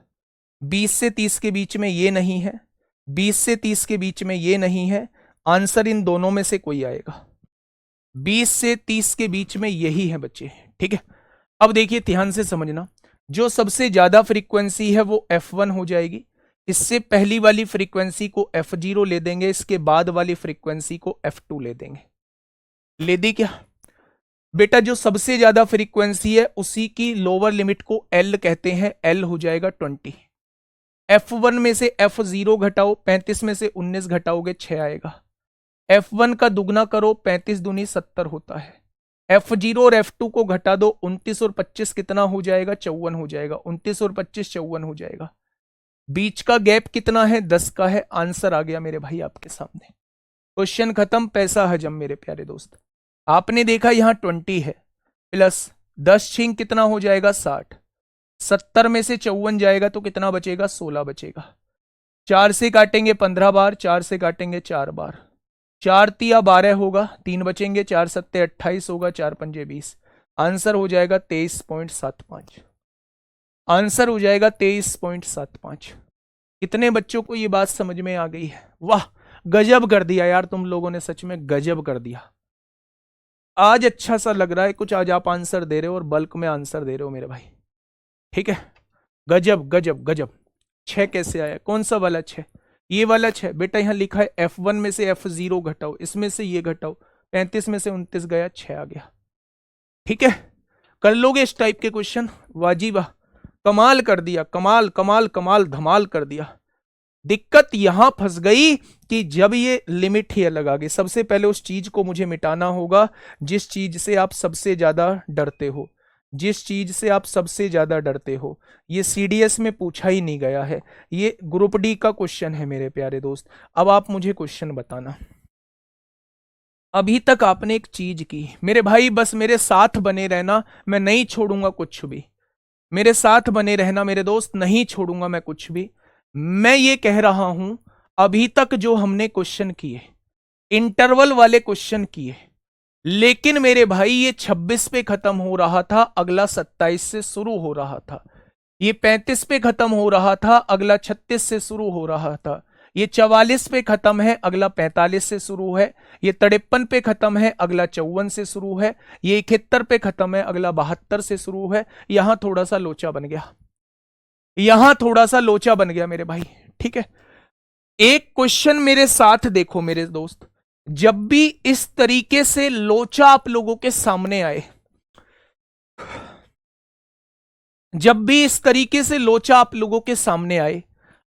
20 से 30 के बीच में ये नहीं है, 20 से 30 के बीच में ये नहीं है, आंसर इन दोनों में से कोई आएगा। 20 से 30 के बीच में यही है बच्चे। ठीक है, अब देखिए ध्यान से समझना, जो सबसे ज्यादा फ्रीक्वेंसी है वो F1 हो जाएगी, इससे पहली वाली फ्रीक्वेंसी को F0 ले देंगे, इसके बाद वाली फ्रीक्वेंसी को F2 ले देंगे। ले दी क्या बेटा? जो सबसे ज्यादा फ्रीक्वेंसी है उसी की लोअर लिमिट को L कहते हैं, L हो जाएगा 20। F1 में से F0 घटाओ, 35 में से 19 घटाओगे 6 आएगा। F1 का दुगना करो, 35 दूनी 70 होता है। F0 और F2 को घटा दो, 29 और 25 कितना हो जाएगा? 54 हो जाएगा। 29 और 25 54 हो जाएगा। बीच का गैप कितना है? 10 का है। आंसर आ गया मेरे भाई आपके सामने। क्वेश्चन खत्म, पैसा हजम मेरे प्यारे दोस्त। आपने देखा यहां 20 है, प्लस 10 छींग कितना हो जाएगा? 60। 70 में से 54 जाएगा तो कितना बचेगा? 16 बचेगा। 4 से काटेंगे 15 बार, 4 से काटेंगे 4 बार, 4 तिया 12 होगा, 3 बचेंगे, 4 सत्ते 28 होगा, 4 पंजे 20। आंसर हो जाएगा 23.75। आंसर हो जाएगा 23.75। कितने बच्चों को ये बात समझ में आ गई है? वाह, गजब कर दिया यार, तुम लोगों ने सच में गजब कर दिया। आज अच्छा सा लग रहा है कुछ, आज आप आंसर दे रहे हो और बल्क में आंसर दे रहे हो मेरे भाई। ठीक है, गजब गजब गजब। 6 कैसे आया? कौन सा वाला 6? ये वाला 6 बेटा। यहां लिखा है F1 में से F0 घटाओ, इसमें से ये घटाओ, 35 में से 29 गया, 6 आ गया। ठीक है, कर लोगे इस टाइप के क्वेश्चन? वाजी वाह, कमाल कर दिया, कमाल कमाल कमाल धमाल कर दिया। दिक्कत यहां फंस गई कि जब ये लिमिट ही अलग आ गई। सबसे पहले उस चीज को मुझे मिटाना होगा जिस चीज से आप सबसे ज्यादा डरते हो, जिस चीज से आप सबसे ज्यादा डरते हो। ये सीडीएस में पूछा ही नहीं गया है, ये ग्रुप डी का क्वेश्चन है मेरे प्यारे दोस्त। अब आप मुझे क्वेश्चन बताना। अभी तक आपने एक चीज की मेरे भाई, बस मेरे साथ बने रहना, मैं नहीं छोड़ूंगा कुछ भी। मेरे साथ बने रहना मेरे दोस्त, नहीं छोड़ूंगा मैं कुछ भी। मैं ये कह रहा हूं, अभी तक जो हमने क्वेश्चन किए, इंटरवल वाले क्वेश्चन किए, लेकिन मेरे भाई ये 26 पे खत्म हो रहा था, अगला 27 से शुरू हो रहा था। ये 35 पे खत्म हो रहा था, अगला 36 से शुरू हो रहा था। ये 44 पे खत्म है, अगला 45 से शुरू है। ये 53 पे खत्म है, अगला 54 से शुरू है। ये 71 पे खत्म है, अगला 72 से शुरू है। यहां थोड़ा सा लोचा बन गया, यहां थोड़ा सा लोचा बन गया मेरे भाई। ठीक है, एक क्वेश्चन मेरे साथ देखो मेरे दोस्त, जब भी इस तरीके से लोचा आप लोगों के सामने आए, जब भी इस तरीके से लोचा आप लोगों के सामने आए,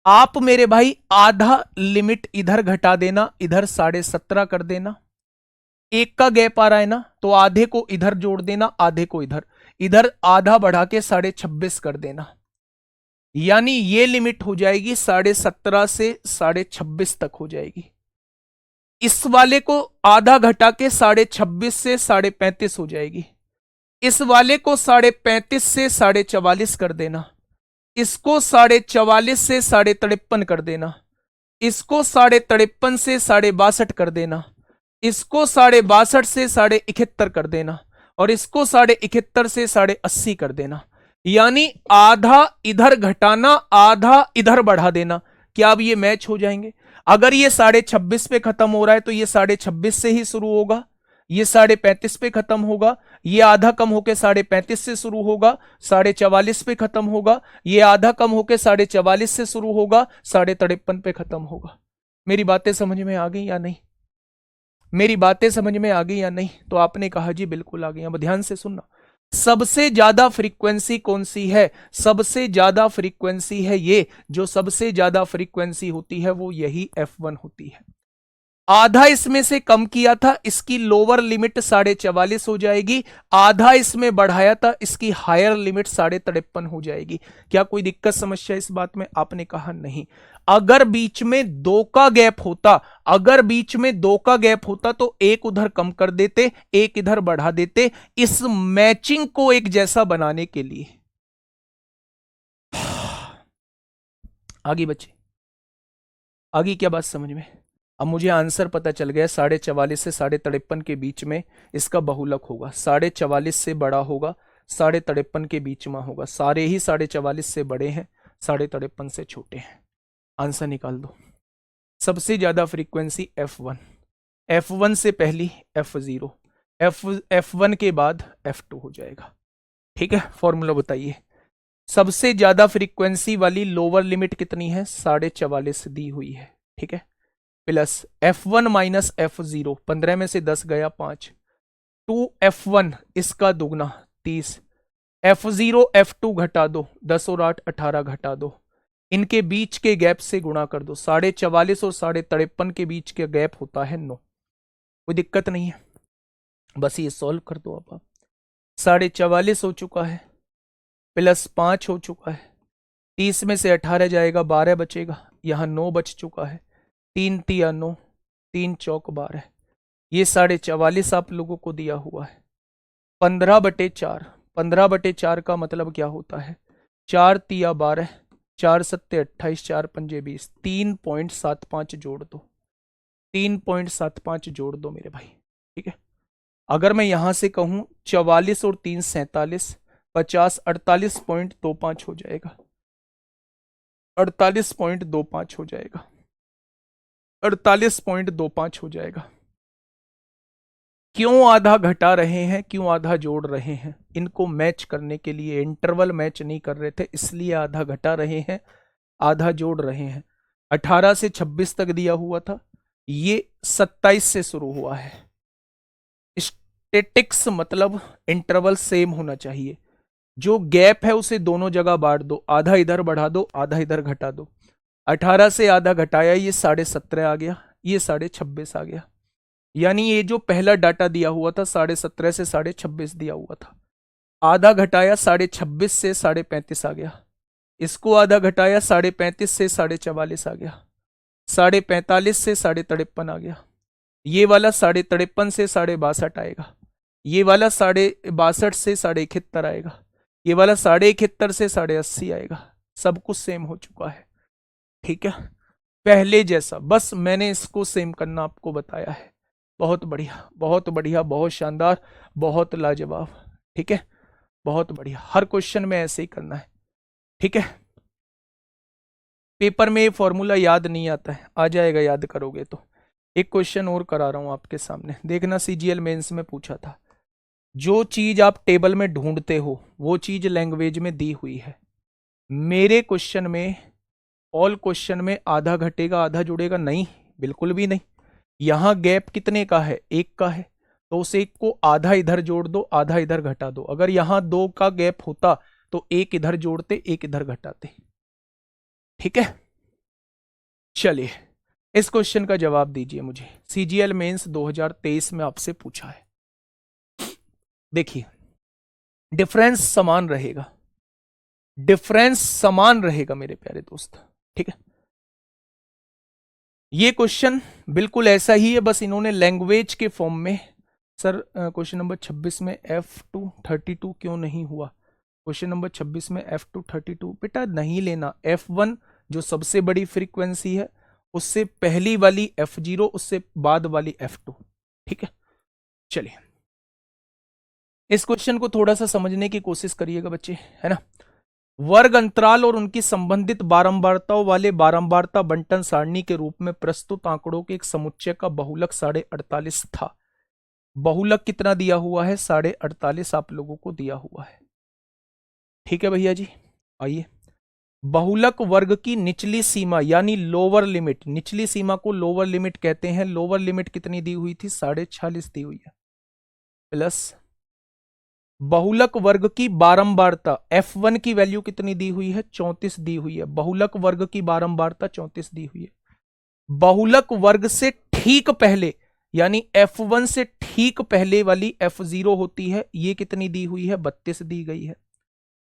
आप मेरे भाई आधा लिमिट इधर घटा देना, इधर 17.5 कर देना। एक का गैप आ रहा है ना, तो आधे को इधर जोड़ देना, आधे को इधर, इधर आधा बढ़ा के 26.5 कर देना। यानी ये लिमिट हो जाएगी 17.5 से 26.5 तक हो जाएगी। इस वाले को आधा घटा के 26.5 से 35.5 हो जाएगी। इस वाले को 35.5 से 44.5 कर देना। इसको 44.5 से 53.5 कर देना। इसको 53.5 से 62.5 कर देना। इसको 62.5 से 71.5 कर देना। और इसको 71.5 से 80.5 कर देना। यानी आधा इधर घटाना, आधा इधर बढ़ा देना। क्या अब ये मैच हो जाएंगे? अगर ये 26.5 पे खत्म हो रहा है तो ये 26.5 से ही शुरू होगा, ये 35.5 पे खत्म होगा, ये आधा कम होके 35.5 से शुरू होगा, 44.5 पे खत्म होगा, ये आधा कम होके 44.5 से शुरू होगा, 53.5 पे खत्म होगा। मेरी बातें समझ में आ गई या नहीं? मेरी बातें समझ में आ गई या नहीं? तो आपने कहा जी बिल्कुल आ गई। अब ध्यान से सुनना, सबसे ज्यादा फ्रीक्वेंसी कौन सी है? सबसे ज्यादा फ्रीक्वेंसी है ये, जो सबसे ज्यादा फ्रीक्वेंसी होती है वो यही F1 होती है। आधा इसमें से कम किया था, इसकी लोअर लिमिट 44.5 हो जाएगी। आधा इसमें बढ़ाया था, इसकी हायर लिमिट 53.5 हो जाएगी। क्या कोई दिक्कत समस्या इस बात में? आपने कहा नहीं। अगर बीच में 2 का गैप होता, अगर बीच में 2 का गैप होता तो एक उधर कम कर देते, एक इधर बढ़ा देते, इस मैचिंग को एक जैसा बनाने के लिए। आगे बच्चे, आगे क्या बात समझ में? अब मुझे आंसर पता चल गया, 44.5 से 53.5 के बीच में इसका बहुलक होगा। 44.5 से बड़ा होगा, 53.5 के बीच में होगा। सारे ही 44.5 से बड़े हैं, 53.5 से छोटे हैं। आंसर निकाल दो। सबसे ज्यादा फ्रीक्वेंसी F1, F1 से पहली F0, F1 के बाद F2 हो जाएगा। ठीक है, फॉर्मूला बताइए। सबसे ज्यादा फ्रीक्वेंसी वाली लोअर लिमिट कितनी है? 44.5 दी हुई है। ठीक है, प्लस F1 माइनस F0, 15 में से 10 गया 5, 2F1 इसका दुगना 30, F0 F2 घटा दो, 10 और 8 18 घटा दो, इनके बीच के गैप से गुणा कर दो। 44.5 और 53.5 के बीच के गैप होता है 9। कोई दिक्कत नहीं है, बस ये सॉल्व कर दो। अब 44.5 हो चुका है, प्लस 5 हो चुका है, 30 में से 18 जाएगा, 12 बचेगा, यहां 9 बच चुका है, 3 तिया 9, 3 चौक 12, ये 44.5 आप लोगों को दिया हुआ है। 15/4, 15/4 का मतलब क्या होता है? 4 तिया 12, 4 सत्ते 28, 4 पंजे 20, 3.75 जोड़ दो, 3.75 जोड़ दो मेरे भाई। ठीक है, अगर मैं यहां से कहूं 44 और 3 47, 50, 48.25 हो जाएगा, 48.25 हो जाएगा, 48.25 हो जाएगा। क्यों आधा घटा रहे हैं, क्यों आधा जोड़ रहे हैं? इनको मैच करने के लिए, इंटरवल मैच नहीं कर रहे थे इसलिए आधा घटा रहे हैं, आधा जोड़ रहे हैं। 18 से 26 तक दिया हुआ था, ये 27 से शुरू हुआ है। स्टेटिक्स मतलब इंटरवल सेम होना चाहिए। जो गैप है उसे दोनों जगह बांट दो, आधा इधर बढ़ा दो, आधा इधर घटा दो। 18 से आधा घटाया, ये 17.5 आ गया, ये 26.5 आ गया। यानी ये जो पहला डाटा दिया हुआ था 17.5 से 26.5 दिया हुआ था, आधा घटाया 26.5 से 35.5 आ गया, इसको आधा घटाया 35.5 से 44.5 आ गया, 45.5 से 53.5 आ गया, ये वाला 53.5 से 62.5 आएगा, ये वाला 62.5 से 71.5 आएगा, ये वाला 71.5 से 80.5 आएगा। सब कुछ सेम हो चुका है। ठीक है, पहले जैसा, बस मैंने इसको सेम करना आपको बताया है। बहुत बढ़िया, बहुत बढ़िया, बहुत शानदार, बहुत लाजवाब। ठीक है, बहुत बढ़िया, हर क्वेश्चन में ऐसे ही करना है। ठीक है, पेपर में ये फॉर्मूला याद नहीं आता है, आ जाएगा याद करोगे तो। एक क्वेश्चन और करा रहा हूं आपके सामने, देखना CGL मेंस में पूछा था। जो चीज आप टेबल में ढूंढते हो वो चीज लैंग्वेज में दी हुई है। मेरे क्वेश्चन में, ऑल क्वेश्चन में आधा घटेगा आधा जुड़ेगा नहीं, बिल्कुल भी नहीं। यहां गैप कितने का है, 1 का है, तो उस 1 को आधा इधर जोड़ दो, आधा इधर घटा दो। अगर यहां 2 का गैप होता तो 1 इधर जोड़ते, 1 इधर घटाते। ठीक है, चलिए इस क्वेश्चन का जवाब दीजिए मुझे। सीजीएल मेंस 2023 में आपसे पूछा है। देखिए डिफरेंस समान रहेगा, डिफरेंस समान रहेगा मेरे प्यारे दोस्त। ठीक है, ये क्वेश्चन बिल्कुल ऐसा ही है, बस इन्होंने लैंग्वेज के फॉर्म में। सर क्वेश्चन नंबर 26 में F232 क्यों नहीं हुआ? क्वेश्चन नंबर 26 में F232 बेटा नहीं लेना। F1 जो सबसे बड़ी फ्रीक्वेंसी है, उससे पहली वाली F0, उससे बाद वाली F2। ठीक है, चलिए इस क्वेश्चन को थोड़ा सा समझने की कोशिश करिएगा बच्चे, है ना। वर्ग अंतराल और उनकी संबंधित बारंबारताओं वाले बारंबारता बंटन सारणी के रूप में प्रस्तुत आंकड़ों के एक समुच्चय का बहुलक 48.5 था। बहुलक कितना दिया हुआ है? 48.5 आप लोगों को दिया हुआ है। ठीक है भैया जी, आइए बहुलक वर्ग की निचली सीमा यानी लोअर लिमिट, निचली सीमा को लोअर लिमिट कहते हैं। लोअर लिमिट कितनी दी हुई थी? 46.5 दी हुई है, प्लस बहुलक वर्ग की बारंबारता F1 की वैल्यू कितनी दी हुई है? 34 दी हुई है। बहुलक वर्ग की बारंबारता 34 दी हुई है। बहुलक वर्ग से ठीक पहले यानी F1 से ठीक पहले वाली F0 होती है, ये कितनी दी हुई है? 32 दी गई है।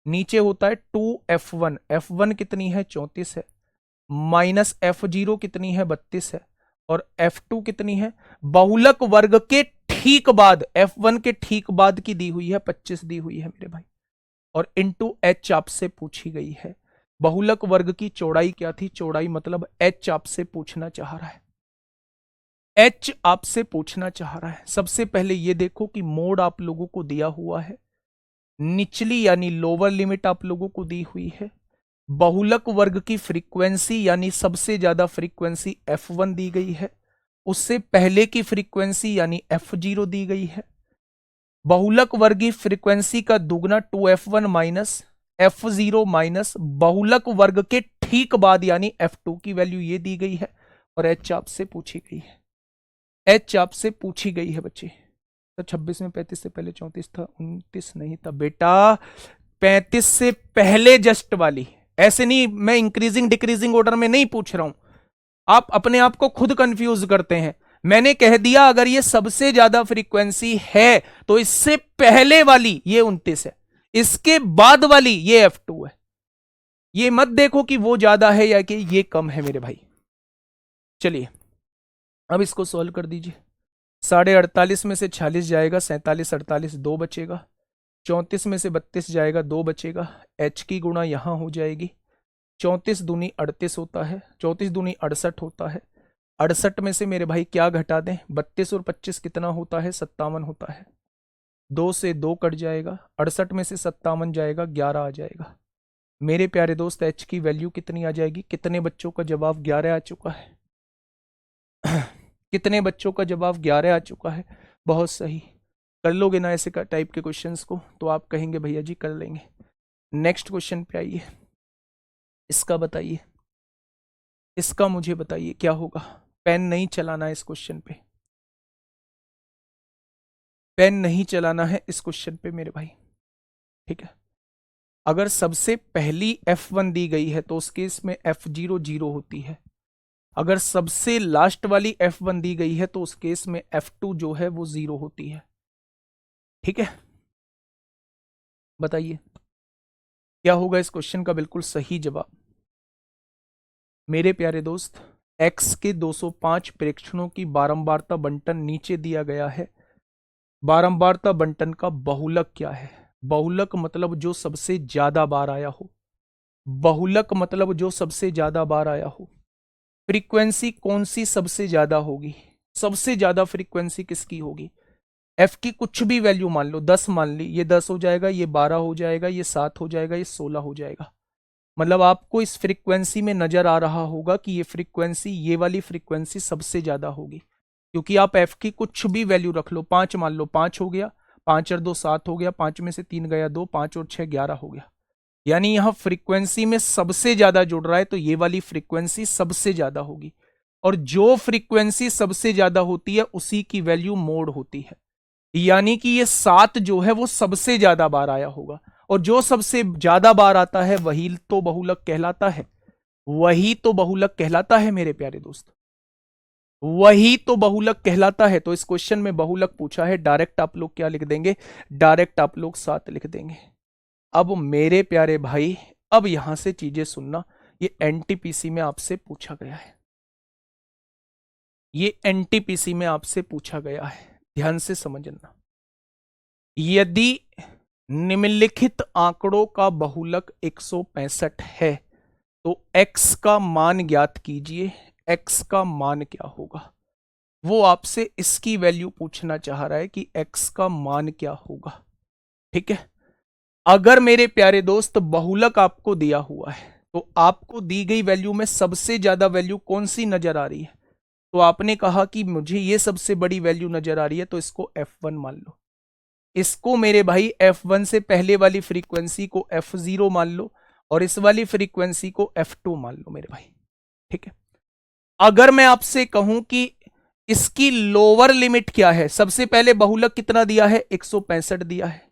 नीचे होता है 2F1, F1 कितनी है? 34 है, माइनस F0 कितनी है? 32 है, और F2 कितनी है? बहुलक वर्ग के ठीक बाद, F1 के ठीक बाद की दी हुई है, 25 दी हुई है मेरे भाई, और इंटू H आपसे पूछी गई है। बहुलक वर्ग की चौड़ाई क्या थी? चौड़ाई मतलब H आपसे पूछना चाह रहा है, H आपसे पूछना चाह रहा है। सबसे पहले ये देखो कि मोड आप लोगों को दिया हुआ है, निचली यानी लोअर लिमिट आप लोगों को दी हुई है, बहुलक वर्ग की फ्रीक्वेंसी यानी सबसे ज्यादा फ्रीक्वेंसी F1 दी गई है, उससे पहले की फ्रीक्वेंसी यानी F0 दी गई है। बहुलक वर्गी फ्रीक्वेंसी का दुगना 2F1 माइनस F0 माइनस बहुलक वर्ग के ठीक बाद यानी F2 की वैल्यू ये दी गई है, और H आपसे पूछी गई है। H आपसे पूछी गई है बच्चे। तो 26 में 35 से पहले 34 था, 29 नहीं था बेटा, 35 से पहले जस्ट वाली, ऐसे नहीं, मैं इंक्रीजिंग डिक्रीजिंग ऑर्डर में नहीं पूछ रहा हूं, आप अपने आप को खुद कंफ्यूज करते हैं। मैंने कह दिया अगर ये सबसे ज्यादा फ्रीक्वेंसी है तो इससे पहले वाली ये 29 है, इसके बाद वाली ये F2 है। ये मत देखो कि वो ज्यादा है या कि ये कम है मेरे भाई। चलिए अब इसको सॉल्व कर दीजिए। 48.5 में से 46 जाएगा, 47 48 2 बचेगा, 34 में से 32 जाएगा, 2 बचेगा, H की गुणा यहां हो जाएगी, 34 दूनी 38 होता है, 34 दूनी 68 होता है, 68 में से मेरे भाई क्या घटा दें? 32 और 25 कितना होता है? 57 होता है, 2 से 2 कट जाएगा, 68 में से 57 जाएगा, 11 आ जाएगा। मेरे प्यारे दोस्त H की वैल्यू कितनी आ जाएगी? कितने बच्चों का जवाब 11 आ चुका है? कितने बच्चों का जवाब 11 आ चुका है? बहुत सही। कर लोगे ना ऐसे का टाइप के क्वेश्चंस को तो आप कहेंगे भैया जी कर लेंगे। नेक्स्ट क्वेश्चन पे आइए, इसका बताइए, इसका मुझे बताइए क्या होगा। पेन नहीं चलाना है इस क्वेश्चन पे, पेन नहीं चलाना है इस क्वेश्चन पे मेरे भाई। ठीक है, अगर सबसे पहली F1 दी गई है तो उस केस में F0 0 होती है। अगर सबसे लास्ट वाली F1 दी गई है तो उस केस में F2 जो है वो 0 होती है। ठीक है, बताइए क्या होगा इस क्वेश्चन का बिल्कुल सही जवाब। मेरे प्यारे दोस्त x के 205 प्रेक्षणों की बारंबारता बंटन नीचे दिया गया है। बारंबारता बंटन का बहुलक क्या है? बहुलक मतलब जो सबसे ज्यादा बार आया हो, बहुलक मतलब जो सबसे ज्यादा बार आया हो। फ्रीक्वेंसी कौन सी सबसे ज्यादा होगी? सबसे ज्यादा फ्रीक्वेंसी किसकी होगी? F की कुछ भी वैल्यू मान लो, 10 मान ली, ये 10 हो जाएगा, ये 12 हो जाएगा, ये 7 हो जाएगा, ये 16 हो जाएगा। मतलब आपको इस फ्रीक्वेंसी में नजर आ रहा होगा कि ये फ्रीक्वेंसी, ये वाली फ्रीक्वेंसी सबसे ज्यादा होगी, क्योंकि आप F की कुछ भी वैल्यू रख लो, 5 मान लो, 5 हो गया, 5 और 2 7 हो गया, 5 में से 3 गया 2, 5 और 6 11 हो गया। यानी यहां फ्रीक्वेंसी में सबसे ज्यादा जुड़ रहा है तो ये वाली फ्रीक्वेंसी सबसे ज्यादा होगी। और जो फ्रीक्वेंसी सबसे ज्यादा होती है उसी की वैल्यू मोड होती है। यानी कि ये 7 जो है वो सबसे ज्यादा बार आया होगा, और जो सबसे ज्यादा बार आता है वही तो बहुलक कहलाता है, वही तो बहुलक कहलाता है मेरे प्यारे दोस्त, वही तो बहुलक कहलाता है। तो इस क्वेश्चन में बहुलक पूछा है, डायरेक्ट आप लोग क्या लिख देंगे, डायरेक्ट आप लोग 7 लिख देंगे। अब मेरे प्यारे भाई, अब यहां से चीजें सुनना, ये एनटीपीसी में आपसे पूछा गया है, ये एनटीपीसी में आपसे पूछा गया है, ध्यान से समझना। यदि निम्नलिखित आंकड़ों का बहुलक 165 है तो x का मान ज्ञात कीजिए, x का मान क्या होगा। वो आपसे इसकी वैल्यू पूछना चाह रहा है कि x का मान क्या होगा। ठीक है, अगर मेरे प्यारे दोस्त बहुलक आपको दिया हुआ है तो आपको दी गई वैल्यू में सबसे ज्यादा वैल्यू कौन सी नजर आ रही है, तो आपने कहा कि मुझे ये सबसे बड़ी वैल्यू नजर आ रही है, तो इसको f1 मान लो। इसको मेरे भाई f1 से पहले वाली फ्रीक्वेंसी को f0 मान लो, और इस वाली फ्रीक्वेंसी को f2 मान लो मेरे भाई। ठीक है, अगर मैं आपसे कहूं कि इसकी लोअर लिमिट क्या है, सबसे पहले बहुलक कितना दिया है, 165 दिया है।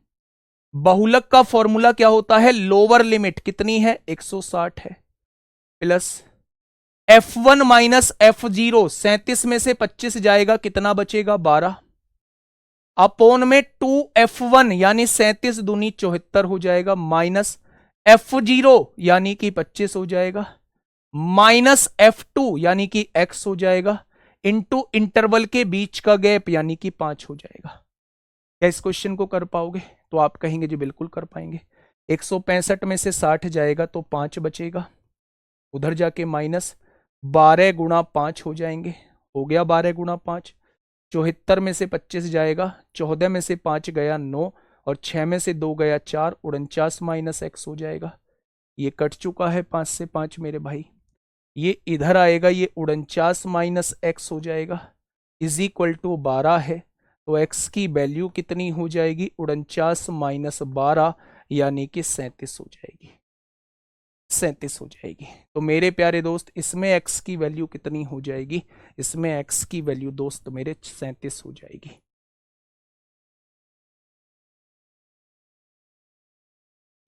बहुलक का फॉर्मूला क्या होता है, लोअर लिमिट कितनी है, 160 है, प्लस f1 माइनस f0, 37 में से 25 जाएगा, कितना बचेगा, 12, अपोन में 2f1 यानी 37 दूनी 74 हो जाएगा, माइनस f0 यानी कि 25 हो जाएगा, माइनस f2 यानी कि x हो जाएगा, इनटू इंटरवल के बीच का गैप यानी कि 5 हो जाएगा। क्या इस क्वेश्चन को कर पाओगे, तो आप कहेंगे जी बिल्कुल कर पाएंगे। 165 में से 60 जाएगा तो 5 बचेगा, उधर जाके माइनस 12 गुणा 5 हो जाएंगे, हो गया 12 गुणा 5, 74 में से 25 जाएगा, 14 में से 5 गया 9, और 6 में से 2 गया 4, 49 माइनस x हो जाएगा। ये कट चुका है 5 से 5 मेरे भाई, ये इधर आएगा, ये 49 माइनस x हो जाएगा, इज इक्वल टू 12 है, तो x की वैल्यू कितनी हो जाएगी, 49 माइनस 12 यानी कि 37 हो जाएगी, 37 हो जाएगी। तो मेरे प्यारे दोस्त इसमें x की वैल्यू कितनी हो जाएगी, इसमें x की वैल्यू दोस्त मेरे 37 हो जाएगी।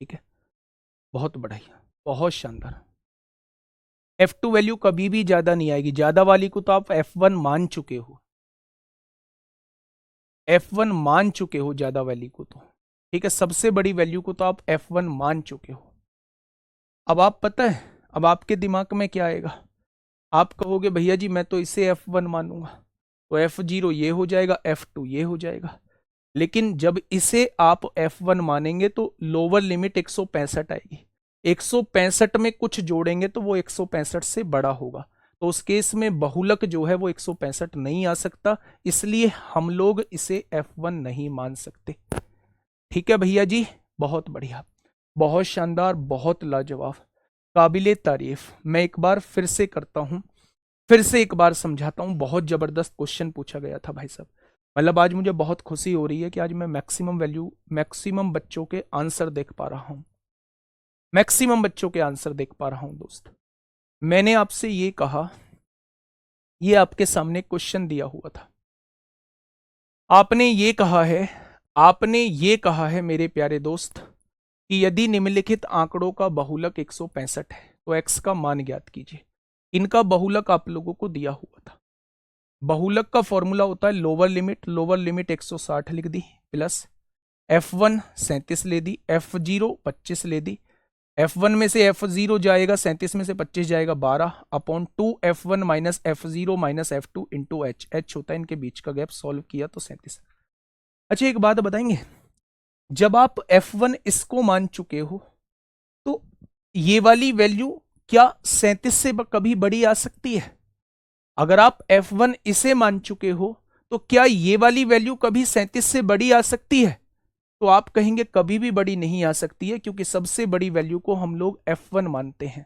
ठीक है, बहुत बढ़िया, बहुत शानदार। F2 वैल्यू कभी भी ज्यादा नहीं आएगी, ज्यादा वाली को तो आप F1 मान चुके हो, F1 मान चुके हो ज्यादा वैल्यू को तो। ठीक है, सबसे बड़ी वैल्यू को तो आप F1 मान चुके हो। अब आप पता है, अब आपके दिमाग में क्या आएगा, आप कहोगे भैया जी मैं तो इसे F1 मानूंगा, तो F0 ये हो जाएगा, F2 ये हो जाएगा, लेकिन जब इसे आप F1 मानेंगे तो लोअर लिमिट 165 आएगी, 165 में कुछ जोड़ेंगे तो वो 165 से बड़ा होगा, तो उस केस में बहुलक जो है वो 165 नहीं आ सकता, इसलिए हम लोग इसे F1 नहीं मान सकते। ठीक है भैया जी, बहुत बढ़िया, बहुत शानदार, बहुत लाजवाब, काबिले तारीफ। मैं एक बार फिर से करता हूं, फिर से एक बार समझाता हूं, बहुत जबरदस्त क्वेश्चन पूछा गया था भाई साहब। मतलब आज मुझे बहुत खुशी हो रही है कि आज मैं मैक्सिमम बच्चों के आंसर देख पा रहा हूं, मैक्सिमम बच्चों के आंसर देख पा रहा हूं दोस्त। मैंने आपसे ये कहा, ये आपके सामने क्वेश्चन दिया हुआ था, आपने ये कहा है, आपने ये कहा है मेरे प्यारे दोस्त कि यदि निम्नलिखित आंकड़ों का बहुलक 165 है तो x का मान ज्ञात कीजिए। इनका बहुलक आप लोगों को दिया हुआ था, बहुलक का फॉर्मूला होता है लोअर लिमिट 160 लिख दी, प्लस f1 37 ले दी, f0 25 ले दी, f1 में से f0 जाएगा, 37 में से 25 जाएगा 12, upon 2f1 minus f0 minus f2 into h होता है इनके बीच का गैप, सॉल्व किया तो 37। अच्छा एक बात बताएंगे, जब आप f1 इसको मान चुके हो तो ये वाली वैल्यू क्या 37 से कभी बड़ी आ सकती है? अगर आप f1 इसे मान चुके हो तो क्या ये वाली वैल्यू कभी 37 से बड़ी आ सकती है? तो आप कहेंगे कभी भी बड़ी नहीं आ सकती है, क्योंकि सबसे बड़ी वैल्यू को हम लोग f1 मानते हैं।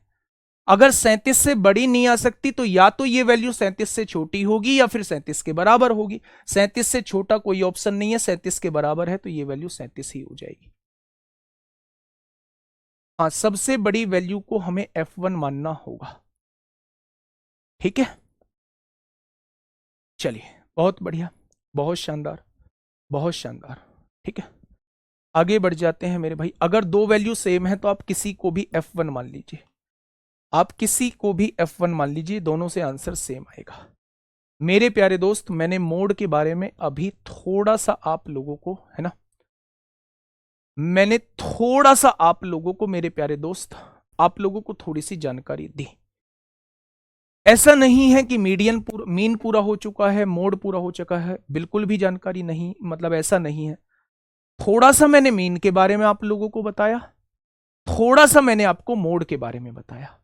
अगर 37 से बड़ी नहीं आ सकती तो या तो ये वैल्यू 37 से छोटी होगी या फिर 37 के बराबर होगी, 37 से छोटा कोई ऑप्शन नहीं है, 37 के बराबर है तो ये वैल्यू 37 ही हो जाएगी। हाँ, सबसे बड़ी वैल्यू को हमें f1 मानना होगा। ठीक है, चलिए, बहुत बढ़िया, बहुत शानदार, बहुत शानदार। ठीक है, आगे बढ़ जाते हैं मेरे भाई। अगर दो वैल्यू सेम है तो आप किसी को भी F1 मान लीजिए, आप किसी को भी F1 मान लीजिए, दोनों से आंसर सेम आएगा। मेरे प्यारे दोस्त, मैंने मोड के बारे में अभी थोड़ा सा आप लोगों को, है ना, मैंने थोड़ा सा आप लोगों को, मेरे प्यारे दोस्त, आप लोगों को थोड़ी सी जानकारी दी। ऐसा नहीं है कि मीन पूरा हो चुका है, मोड पूरा हो चुका है, बिल्कुल भी जानकारी नहीं, मतलब ऐसा नहीं है। थोड़ा सा मैंने मीन के बारे में आप लोगों को बताया, थोड़ा सा मैंने आपको मोड के बारे में बताया।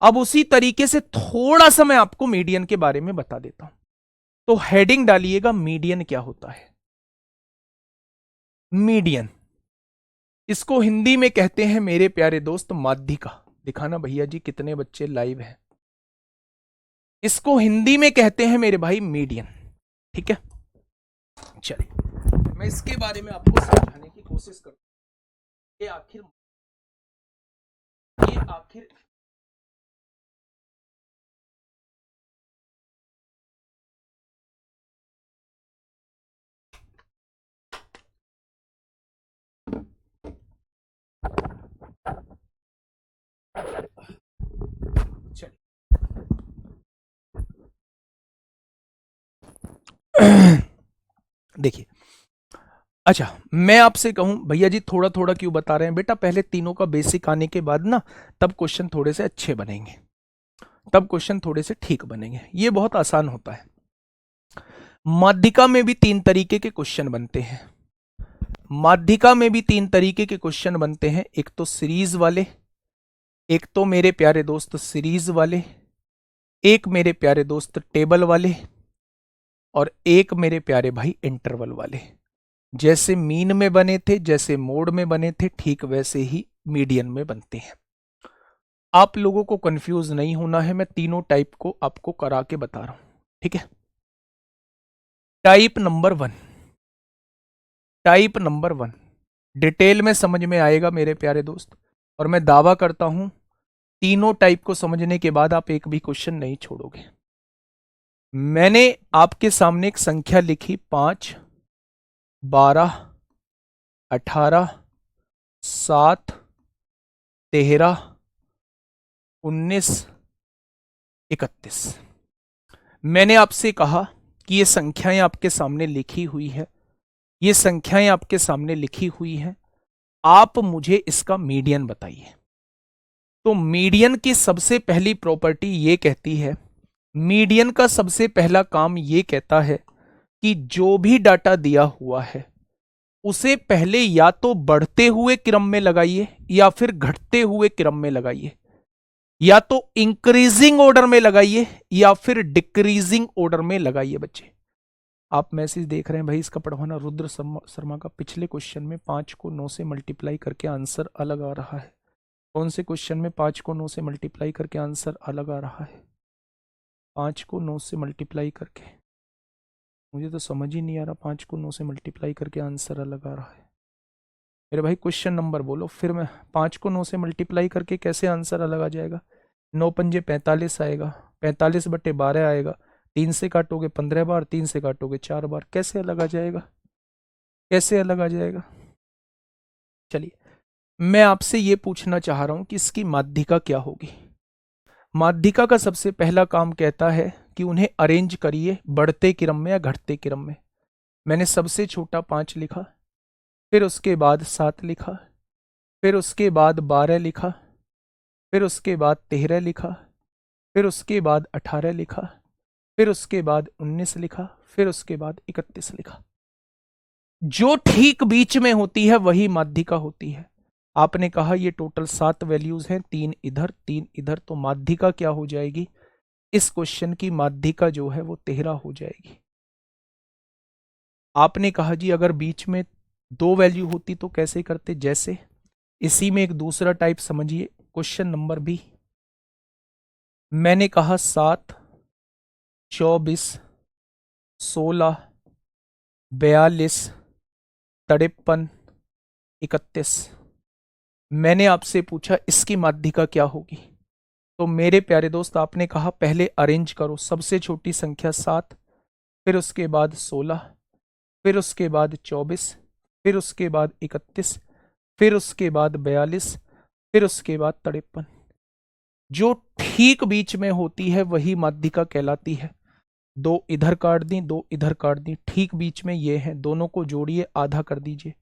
अब उसी तरीके से थोड़ा सा मैं आपको मीडियन के बारे में बता देता हूं। तो हेडिंग डालिएगा, मीडियन क्या होता है। मीडियन, इसको हिंदी में कहते हैं मेरे प्यारे दोस्त माध्यिका। दिखाना भैया जी कितने बच्चे लाइव हैं। इसको हिंदी में कहते हैं मेरे भाई मीडियन। ठीक है, चलिए मैं इसके बारे में आपको समझाने की कोशिश करूं। ये आखिर देखिए, अच्छा मैं आपसे कहूं भैया जी थोड़ा थोड़ा क्यों बता रहे हैं बेटा, पहले तीनों का बेसिक आने के बाद ना तब क्वेश्चन थोड़े से अच्छे बनेंगे, तब क्वेश्चन थोड़े से ठीक बनेंगे, ये बहुत आसान होता है। माध्यिका में भी तीन तरीके के क्वेश्चन बनते हैं, माध्यिका में भी तीन तरीके के क्वेश्चन बनते हैं। एक तो सीरीज वाले, एक तो मेरे प्यारे दोस्त सीरीज वाले, एक मेरे प्यारे दोस्त टेबल वाले, और एक मेरे प्यारे भाई इंटरवल वाले। जैसे मीन में बने थे, जैसे मोड में बने थे, ठीक वैसे ही मीडियन में बनते हैं। आप लोगों को कंफ्यूज नहीं होना है, मैं तीनों टाइप को आपको करा के बता रहा हूं। ठीक है, टाइप नंबर वन डिटेल में समझ में आएगा मेरे प्यारे दोस्त, और मैं दावा करता हूं तीनों टाइप को समझने के बाद आप एक भी क्वेश्चन नहीं छोड़ोगे। मैंने आपके सामने एक संख्या लिखी 5, 12, 18, 7, 13, 19, 31। मैंने आपसे कहा कि ये संख्याएं आपके सामने लिखी हुई है, ये संख्याएं आपके सामने लिखी हुई हैं, आप मुझे इसका मीडियन बताइए। तो मीडियन की सबसे पहली प्रॉपर्टी ये कहती है, मीडियन का सबसे पहला काम ये कहता है कि जो भी डाटा दिया हुआ है उसे पहले या तो बढ़ते हुए क्रम में लगाइए या फिर घटते हुए क्रम में लगाइए, या तो इंक्रीजिंग ऑर्डर में लगाइए या फिर डिक्रीजिंग ऑर्डर में लगाइए। बच्चे आप मैसेज देख रहे हैं भाई, इसका पढ़वाना रुद्र शर्मा का पिछले क्वेश्चन में 5 को 9 से मल्टीप्लाई करके आंसर अलग आ रहा है। कौन से क्वेश्चन में 5 को 9 से मल्टीप्लाई करके आंसर अलग आ रहा है? 5 को 9 से मल्टीप्लाई करके, मुझे तो समझ ही नहीं आ रहा, 5 को 9 से मल्टीप्लाई करके आंसर अलग आ रहा है। मेरे भाई क्वेश्चन नंबर बोलो, फिर मैं 5 को 9 से मल्टीप्लाई करके कैसे आंसर अलग आ जाएगा? 9 पंजे 45 आएगा, 45/12 आएगा, 3 से काटोगे 15 बार, 3 से काटोगे 4 बार, कैसे अलग आ जाएगा? कैसे अलग आ जाएगा? चलिए मैं आपसे ये पूछना चाह रहा हूं कि इसकी माध्यिका क्या होगी। माध्यिका का सबसे पहला काम कहता है कि उन्हें अरेंज करिए बढ़ते क्रम में या घटते क्रम में। मैंने सबसे छोटा 5 लिखा, फिर उसके बाद 7 लिखा, फिर उसके बाद 12 लिखा, फिर उसके बाद 13 लिखा, फिर उसके बाद 18 लिखा, फिर उसके बाद 19 लिखा, फिर उसके बाद 31 लिखा। जो ठीक बीच में होती है वही माध्यिका होती है। आपने कहा ये टोटल 7 वैल्यूज हैं, 3 इधर 3 इधर, तो माध्यिका क्या हो जाएगी? इस क्वेश्चन की माध्यिका जो है वो 13 हो जाएगी। आपने कहा जी अगर बीच में 2 वैल्यू होती तो कैसे करते? जैसे इसी में एक दूसरा टाइप समझिए, क्वेश्चन नंबर बी। मैंने कहा 7, 24, 16, 42, 53, 31। मैंने आपसे पूछा इसकी माध्यिका क्या होगी? तो मेरे प्यारे दोस्त आपने कहा पहले अरेंज करो, सबसे छोटी संख्या 7, फिर उसके बाद 16, फिर उसके बाद 24, फिर उसके बाद 31, फिर उसके बाद 42, फिर उसके बाद 53। जो ठीक बीच में होती है वही माध्यिका कहलाती है। दो इधर काट दी, दो इधर काट दी, ठीक बीच में ये है, दोनों को जोड़िए, आधा कर दीजिए।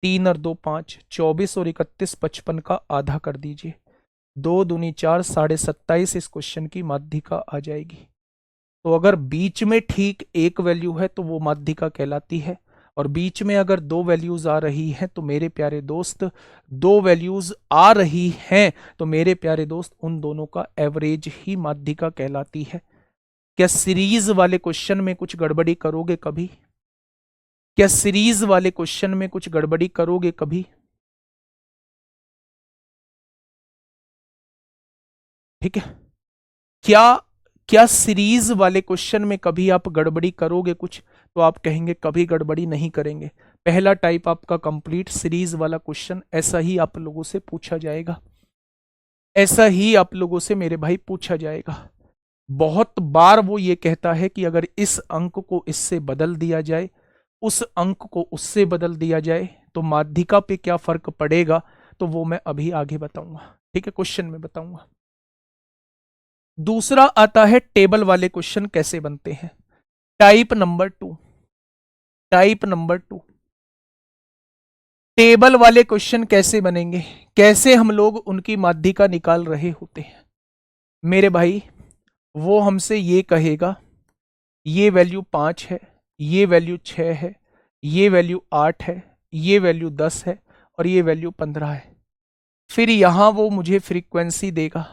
3 और 2 5, 24 और 31 55 का आधा कर दीजिए। 2 दूनी 4, 27.5 इस क्वेश्चन की माध्यिका आ जाएगी। तो अगर बीच में ठीक एक वैल्यू है तो वो माध्यिका कहलाती है, और बीच में अगर दो वैल्यूज आ रही हैं तो मेरे प्यारे दोस्त, दो वैल्यूज आ रही हैं तो मेरे प्यारे दोस्त उन दोनों का एवरेज ही माध्यिका कहलाती है। क्या सीरीज वाले क्वेश्चन में कुछ गड़बड़ी करोगे कभी? क्या सीरीज वाले क्वेश्चन में कुछ गड़बड़ी करोगे कभी? ठीक है, क्या क्या सीरीज वाले क्वेश्चन में कभी आप गड़बड़ी करोगे कुछ? तो आप कहेंगे कभी गड़बड़ी नहीं करेंगे। पहला टाइप आपका कंप्लीट सीरीज वाला क्वेश्चन, ऐसा ही आप लोगों से पूछा जाएगा, ऐसा ही आप लोगों से मेरे भाई पूछा जाएगा। बहुत बार वो ये कहता है कि अगर इस अंक को इससे बदल दिया जाए, उस अंक को उससे बदल दिया जाए तो माध्यिका पे क्या फर्क पड़ेगा, तो वो मैं अभी आगे बताऊंगा। ठीक है, क्वेश्चन में बताऊंगा। दूसरा आता है टेबल वाले क्वेश्चन कैसे बनते हैं। Type number 2, type number 2, table वाले क्वेश्चन कैसे बनेंगे, कैसे हम लोग उनकी माध्यिका निकाल रहे होते हैं मेरे भाई। वो हमसे ये कहेगा ये वैल्यू 5 है, ये वैल्यू 6 है, ये वैल्यू 8 है, ये वैल्यू 10 है और ये वैल्यू 15 है। फिर यहां वो मुझे फ्रीक्वेंसी देगा,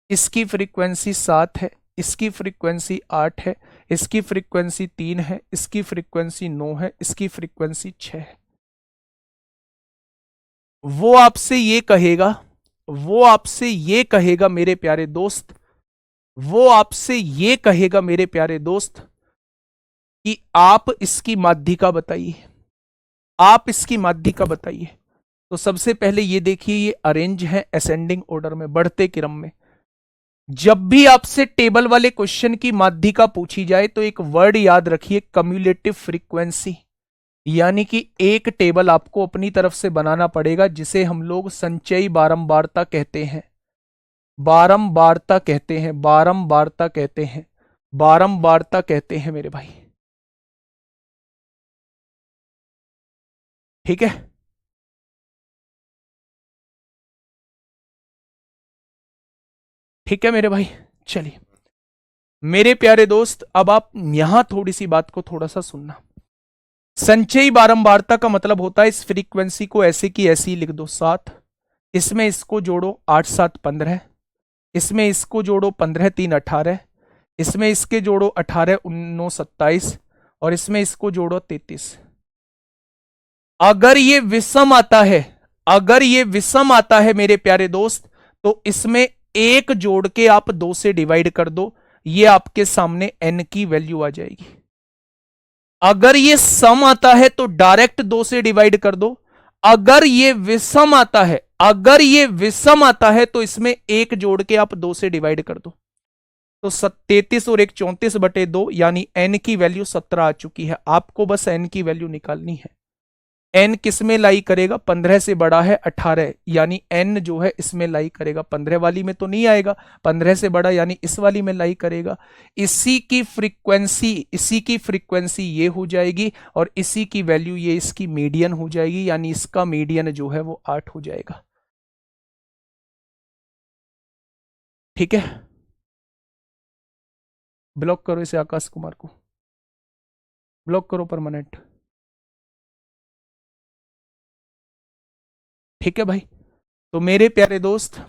इसकी फ्रीक्वेंसी 7 है, इसकी फ्रीक्वेंसी 8 है, इसकी फ्रीक्वेंसी 3 है, इसकी फ्रीक्वेंसी 9 है, इसकी फ्रीक्वेंसी 6 है। वो आपसे ये कहेगा, वो आपसे ये कहेगा मेरे प्यारे दोस्त, वो आपसे ये कहेगा मेरे प्यारे दोस्त कि आप इसकी माध्यिका बताइए, आप इसकी माध्यिका बताइए। तो सबसे पहले ये देखिए, ये अरेंज है असेंडिंग ऑर्डर में, बढ़ते क्रम में। जब भी आपसे टेबल वाले क्वेश्चन की माध्यिका पूछी जाए तो एक वर्ड याद रखिए, कम्युलेटिव फ्रीक्वेंसी। यानी कि एक टेबल आपको अपनी तरफ से बनाना पड़ेगा जिसे हम लोग संचयी बारंबारता कहते हैं, बारंबारता कहते हैं, बारंबारता कहते हैं, बारंबारता कहते हैं मेरे भाई। ठीक है, ठीक है मेरे भाई। चलिए मेरे प्यारे दोस्त, अब आप यहां थोड़ी सी बात को थोड़ा सा सुनना। संचयी बारंबारता का मतलब होता है इस फ्रीक्वेंसी को ऐसे की ऐसी लिख दो 7, इसमें इसको जोड़ो 8 7 15, इसमें इसको जोड़ो 15 3 18, इसमें इसके जोड़ो 18 9 27 और इसमें इसको जोड़ो 33। अगर ये विषम आता है, अगर ये विषम आता है मेरे प्यारे दोस्त, तो इसमें एक जोड़ के आप 2 से डिवाइड कर दो, ये आपके सामने n की वैल्यू आ जाएगी। अगर ये सम आता है तो डायरेक्ट 2 से डिवाइड कर दो। अगर ये विषम आता है, अगर ये विषम आता है तो इसमें एक जोड़ के आप 2 से डिवाइड कर दो। तो 33 और 1 34/2 यानी n की वैल्यू 17 आ चुकी है। आपको बस n की वैल्यू निकालनी है। n किस में लाई करेगा, 15 से बड़ा है 18, यानी n जो है इसमें लाई करेगा, 15 वाली में तो नहीं आएगा, 15 से बड़ा यानी इस वाली में लाई करेगा। इसी की फ्रीक्वेंसी ये हो जाएगी और इसी की वैल्यू ये इसकी मीडियन हो जाएगी, यानी इसका मीडियन जो है वो 8 हो जाएगा। ठीक है, ब्लॉक करो इसे, आकाश कुमार को ब्लॉक करो परमानेंट। ठीक है भाई, तो मेरे प्यारे दोस्त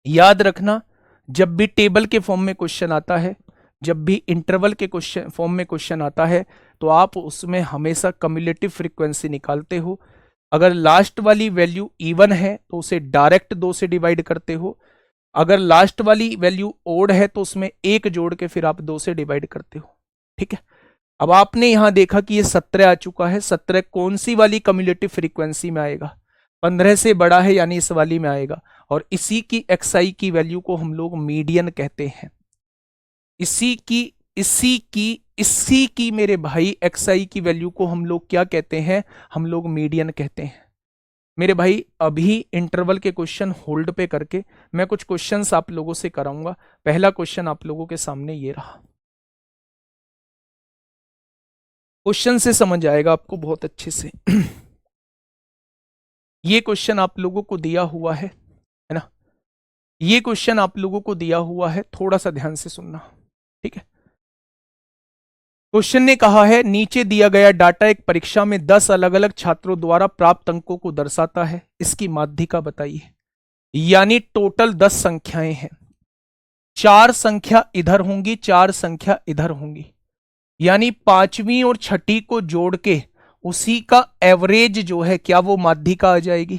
याद रखना, जब भी टेबल के फॉर्म में क्वेश्चन आता है, जब भी इंटरवल के क्वेश्चन फॉर्म में क्वेश्चन आता है, तो आप उसमें हमेशा कम्युलेटिव फ्रीक्वेंसी निकालते हो। अगर लास्ट वाली वैल्यू इवन है तो उसे डायरेक्ट 2 से डिवाइड करते हो। अगर लास्ट वाली वैल्यू ओड है तो उसमें एक जोड़ के फिर आप 2 से डिवाइड करते हो। ठीक है, अब आपने यहां देखा कि ये 17 आ चुका है। 17 कौन सी वाली कम्युलेटिव फ्रीक्वेंसी में आएगा, 15 से बड़ा है यानी इस वाली में आएगा। और इसी की xi की वैल्यू को हम लोग मीडियन कहते हैं, इसी की इसी की मेरे भाई xi की वैल्यू को हम लोग क्या कहते हैं, हम लोग मीडियन कहते हैं। मेरे भाई अभी इंटरवल के क्वेश्चन होल्ड पे करके मैं कुछ क्वेश्चंस आप लोगों से कराऊंगा। पहला क्वेश्चन आप लोगों के सामने ये रहा, क्वेश्चन से समझ आएगा आपको बहुत अच्छे से। ये क्वेश्चन आप लोगों को दिया हुआ है ना, ये क्वेश्चन आप लोगों को दिया हुआ है, थोड़ा सा ध्यान से सुनना, ठीक है। क्वेश्चन ने कहा है नीचे दिया गया डाटा एक परीक्षा में 10 अलग अलग छात्रों द्वारा प्राप्त अंकों को दर्शाता है, इसकी माध्यिका बताइए। यानी टोटल 10 संख्याएं हैं, 4 संख्या इधर होंगी, 4 संख्या इधर होंगी, यानी पांचवी और छठी को जोड़ के उसी का एवरेज जो है क्या वो माध्यिका आ जाएगी।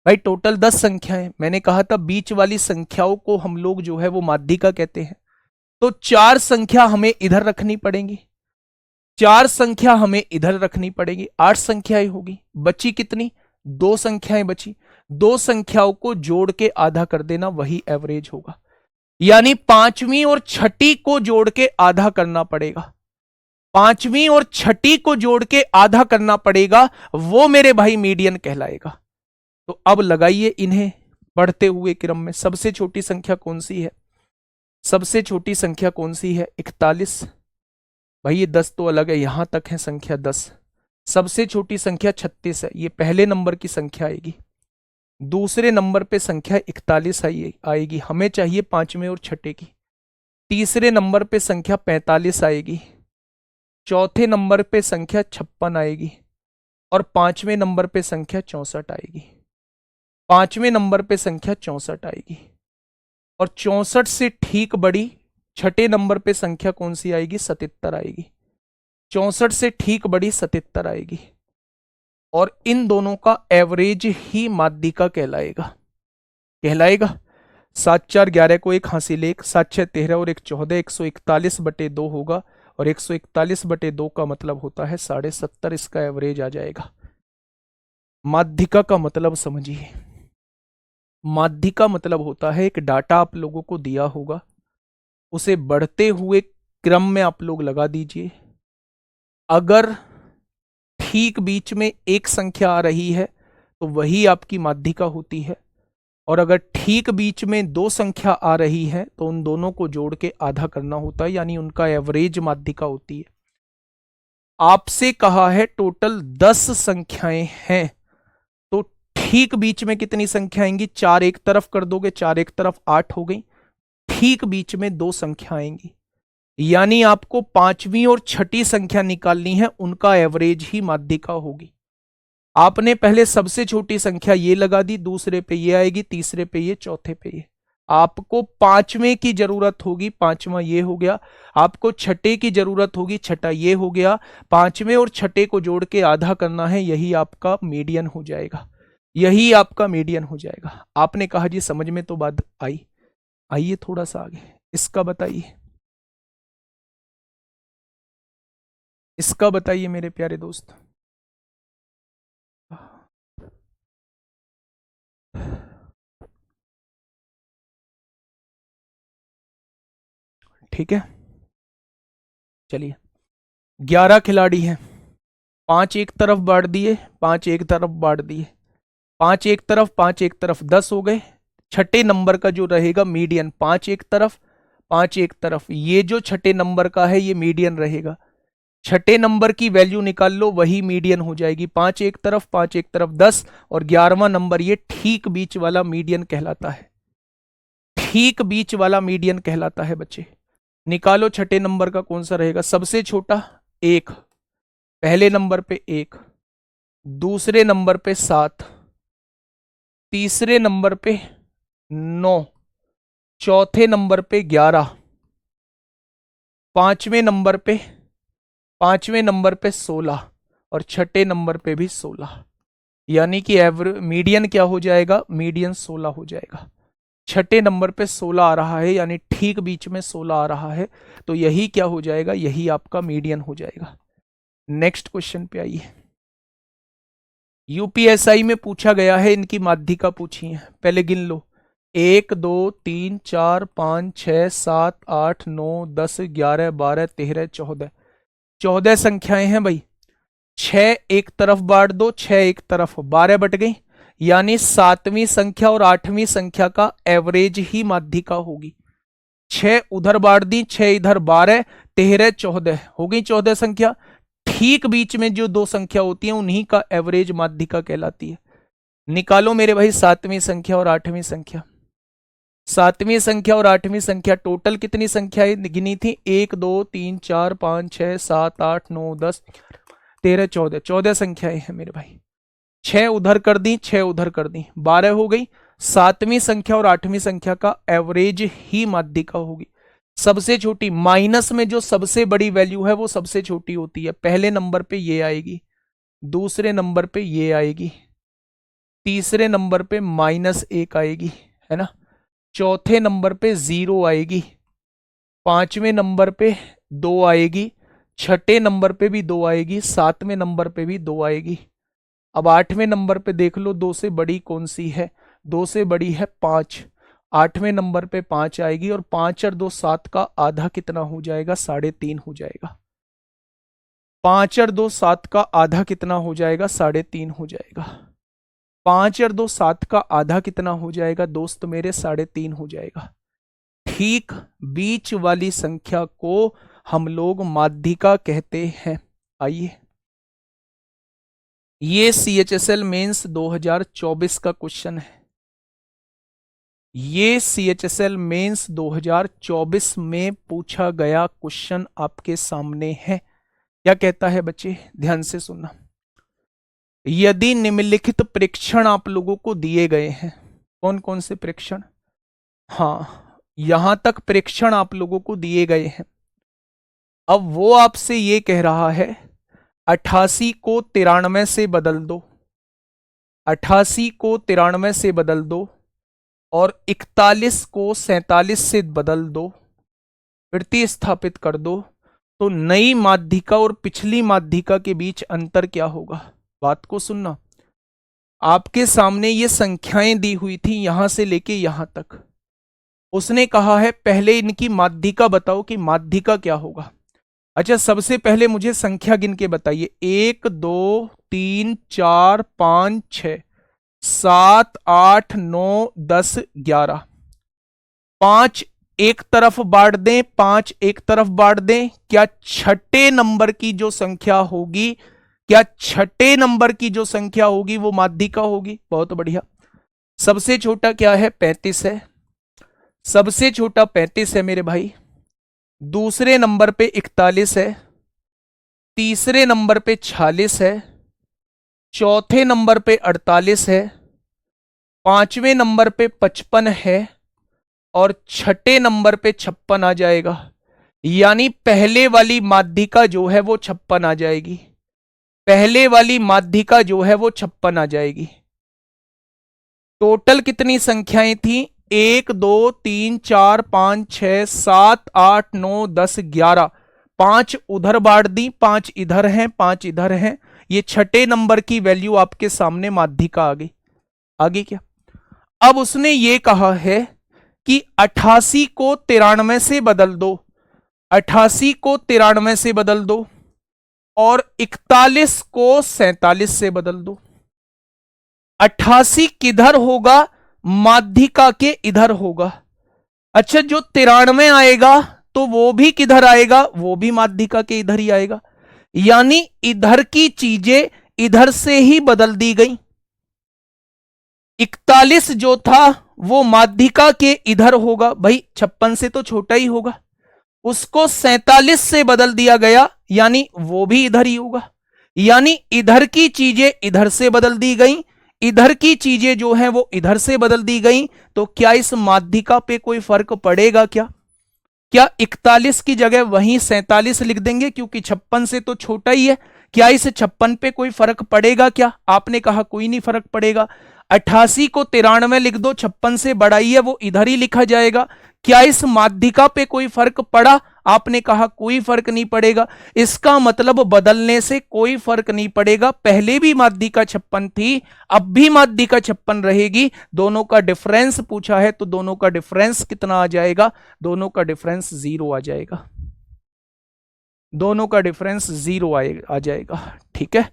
भाई टोटल 10 संख्याएं, मैंने कहा था बीच वाली संख्याओं को हम लोग जो है वो माध्यिका कहते हैं। तो 4 संख्या हमें इधर रखनी पड़ेंगी, 4 संख्या हमें इधर रखनी पड़ेगी, 8 संख्याएं होगी। बची कितनी, 2 संख्याएं बची, 2 संख्याओं को जोड़ के आधा कर देना, वही एवरेज होगा। यानी पांचवी और छठी को जोड़ के आधा करना पड़ेगा, पांचवी और छठी को जोड़ के आधा करना पड़ेगा, वो मेरे भाई मीडियन कहलाएगा। तो अब लगाइए इन्हें बढ़ते हुए क्रम में। सबसे छोटी संख्या कौन सी है, सबसे छोटी संख्या कौन सी है, 41। भाई ये 10 तो अलग है, यहां तक है संख्या 10। सबसे छोटी संख्या 36 है, ये पहले नंबर की संख्या आएगी। दूसरे नंबर पे संख्या 41 आएगी, हमें चाहिए पांचवें और छठे की। तीसरे नंबर पे संख्या 45 आएगी, चौथे नंबर पे संख्या 56 आएगी, और पांचवें नंबर पे संख्या 64 आएगी। पांचवें नंबर पे संख्या 64 आएगी, और 64 से ठीक बड़ी छठे नंबर पे संख्या कौन सी आएगी, 77 आएगी। 64 से ठीक बड़ी 77 आएगी, और इन दोनों का एवरेज ही माध्यिका कहलाएगा। 7 4 11 को 1 हासिल 1, 7 6 13 और 1 14, 141/2 होगा, और 141/2 का मतलब होता है 70.5, इसका एवरेज आ जाएगा। माध्यिका का मतलब समझिए, माध्यिका मतलब होता है एक डाटा आप लोगों को दिया होगा, उसे बढ़ते हुए क्रम में आप लोग लगा दीजिए। अगर ठीक बीच में एक संख्या आ रही है तो वही आपकी माध्यिका होती है, और अगर ठीक बीच में 2 संख्या आ रही है तो उन दोनों को जोड़ के आधा करना होता है, यानी उनका एवरेज माध्यिका होती है। आपसे कहा है टोटल 10 संख्याएं हैं, तो ठीक बीच में कितनी संख्या आएंगी, 4 एक तरफ कर दोगे, 4 एक तरफ 8 हो गई, ठीक बीच में 2 संख्या आएंगी, यानी आपको पांचवी और छठी संख्या निकालनी है, उनका एवरेज ही माध्यिका होगी। आपने पहले सबसे छोटी संख्या ये लगा दी, दूसरे पे ये आएगी, तीसरे पे ये, चौथे पे ये। आपको पांचवें की जरूरत होगी, पांचवा ये हो गया। आपको छठे की जरूरत होगी, छठा ये हो गया। पांचवें और छठे को जोड़ के आधा करना है, यही आपका मीडियन हो जाएगा, यही आपका मीडियन हो जाएगा। आपने कहा जी समझ में तो बात आई, आइए थोड़ा सा आगे, इसका बताइए, इसका बताइए मेरे प्यारे दोस्त। ठीक है, चलिए 11 खिलाड़ी हैं, 5 एक तरफ बांट दिए, 5 एक तरफ बांट दिए, 5 एक तरफ 5 एक तरफ 10 हो गए। छठे नंबर का जो रहेगा मीडियन, 5 एक तरफ 5 एक तरफ, ये जो छठे नंबर का है ये मीडियन रहेगा। छठे नंबर की वैल्यू निकाल लो, वही मीडियन हो जाएगी। 5 एक तरफ 5 एक तरफ 10, और 11वां नंबर ये ठीक बीच वाला मीडियन कहलाता है, ठीक बीच वाला मीडियन कहलाता है बच्चे। निकालो छठे नंबर का कौन सा रहेगा, सबसे छोटा 1, पहले नंबर पे 1, दूसरे नंबर पे 7, तीसरे नंबर पे 9, चौथे नंबर पे 11, पांचवें नंबर पे 16, और छठे नंबर पे भी 16, यानी कि एवरेज मीडियन क्या हो जाएगा, मीडियन 16 हो जाएगा। छठे नंबर पे 16 आ रहा है, यानी ठीक बीच में 16 आ रहा है, तो यही क्या हो जाएगा, यही आपका मीडियन हो जाएगा। नेक्स्ट क्वेश्चन पे आइए। यूपीएसआई में पूछा गया है, इनकी माध्यिका पूछी है, पहले गिन लो। 1 2 3 4 5 6 7 8 9 10 11 12 13 14 14 संख्याएं हैं भाई। 6 एक तरफ बांट दो, 6 एक तरफ, 12 बट गई। यानी 7वीं संख्या और 8वीं संख्या का एवरेज ही माध्यिका होगी। 6 उधर बांट दी, 6 इधर, 12 13 14 हो गई 14 संख्या। ठीक बीच में जो दो संख्या होती है उन्हीं का एवरेज माध्यिका कहलाती है। निकालो मेरे भाई 7वीं संख्या और 8वीं संख्या। 7वीं संख्या और 8वीं संख्या टोटल कितनी संख्याएं गिनी थी? 1 2 3 4 5 6 7 8 9 10 13 14 14 संख्याएं हैं मेरे भाई। 6 उधर कर दी, 6 उधर कर दी, 12 हो गई। 7वीं संख्या और 8वीं संख्या का एवरेज ही माध्यिका होगी। सबसे छोटी माइनस में जो सबसे बड़ी वैल्यू है वो सबसे छोटी होती है। पहले नंबर पे ये आएगी, दूसरे नंबर पे ये आएगी, तीसरे नंबर पे -1 आएगी, है ना। चौथे नंबर पे 0 आएगी, 5वें नंबर पे 2 आएगी, छठे नंबर पे भी 2 आएगी, 7वें नंबर पे भी 2 आएगी। अब 8वें नंबर पे देख लो 2 से बड़ी कौन सी है? 2 से बड़ी है 5। 8वें नंबर पे 5 आएगी और 5 और 2 7 का आधा कितना हो जाएगा? 3.5 हो जाएगा। 5 और 2 7 का आधा कितना हो जाएगा? 3.5 हो जाएगा। 5 और 2 7 का आधा कितना हो जाएगा दोस्त मेरे? 3.5 हो जाएगा। ठीक बीच वाली संख्या को हम लोग माध्यिका कहते हैं। आइए, ये CHSL मेंस 2024 का क्वेश्चन है। ये CHSL मेंस 2024 में पूछा गया क्वेश्चन आपके सामने है। क्या कहता है बच्चे? ध्यान से सुनना। यदि निम्नलिखित प्रेक्षण आप लोगों को दिए गए हैं, कौन कौन से प्रेक्षण? हाँ, यहां तक प्रेक्षण आप लोगों को दिए गए हैं। अब वो आपसे ये कह रहा है 88 को 93 से बदल दो, 88 को 93 से बदल दो और 41 को 47 से बदल दो, प्रतिस्थापित कर दो, तो नई माध्यिका और पिछली माध्यिका के बीच अंतर क्या होगा? बात को सुनना। आपके सामने ये संख्याएं दी हुई थी यहां से लेके यहां तक। उसने कहा है पहले इनकी माध्यिका बताओ कि माध्यिका क्या होगा। अच्छा, सबसे पहले मुझे संख्या गिन के बताइए। 1 2 3 4 5 6 7 8 9 10 11। 5 एक तरफ बांट दें, 5 एक तरफ बांट दें। क्या छठे नंबर की जो संख्या होगी, क्या छठे नंबर की जो संख्या होगी वो माध्यिका होगी? बहुत बढ़िया। सबसे छोटा क्या है? 35 है। सबसे छोटा 35 है मेरे भाई। दूसरे नंबर पे 41 है, तीसरे नंबर पे 46 है, चौथे नंबर पे 48 है, 5वें नंबर पे 55 है और छठे नंबर पे 56 आ जाएगा। यानी पहले वाली माध्यिका जो है वो 56 आ जाएगी। पहले वाली माध्यिका जो है वो 56 आ जाएगी। टोटल कितनी संख्याएं थी? 1 2 3 4 5 6 7 8 9 10 11। 5 उधर बांट दी, 5 इधर हैं, 5 इधर हैं। ये छठे नंबर की वैल्यू आपके सामने माध्यिका आ गई। आगे क्या? अब उसने ये कहा है कि 88 को 93 से बदल दो, 88 को 93 से बदल दो और 41 को 47 से बदल दो। 88 किधर होगा? माध्यिका के इधर होगा। अच्छा, जो 93 आएगा तो वो भी किधर आएगा? वो भी माध्यिका के इधर ही आएगा। यानी इधर की चीजें इधर से ही बदल दी गई। 41 जो था वो माध्यिका के इधर होगा, भाई 56 से तो छोटा ही होगा। उसको 47 से बदल दिया गया, यानी वो भी इधर ही होगा। यानी इधर की चीजें इधर से बदल दी गई, इधर की चीजें जो हैं वो इधर से बदल दी गई। तो क्या इस माध्यिका पे कोई फर्क पड़ेगा? क्या 41 की जगह वहीं 47 लिख देंगे क्योंकि 56 से तो छोटा ही है? क्या इस 56 पे कोई फर्क पड़ेगा? क्या आपने कहा कोई नहीं फर्क पड़ेगा। 88 को 93 लिख दो, 56 से बड़ा ही है, वो इधर ही लिखा जाएगा। क्या इस माध्यिका पे कोई फर्क पड़ा? आपने कहा कोई फर्क नहीं पड़ेगा। इसका मतलब बदलने से कोई फर्क नहीं पड़ेगा। पहले भी माध्यिका 56 थी, अब भी माध्यिका 56 रहेगी। दोनों का डिफरेंस पूछा है तो दोनों का डिफरेंस कितना आ जाएगा? दोनों का डिफरेंस 0 आ जाएगा। दोनों का डिफरेंस 0 आ जाएगा। ठीक है,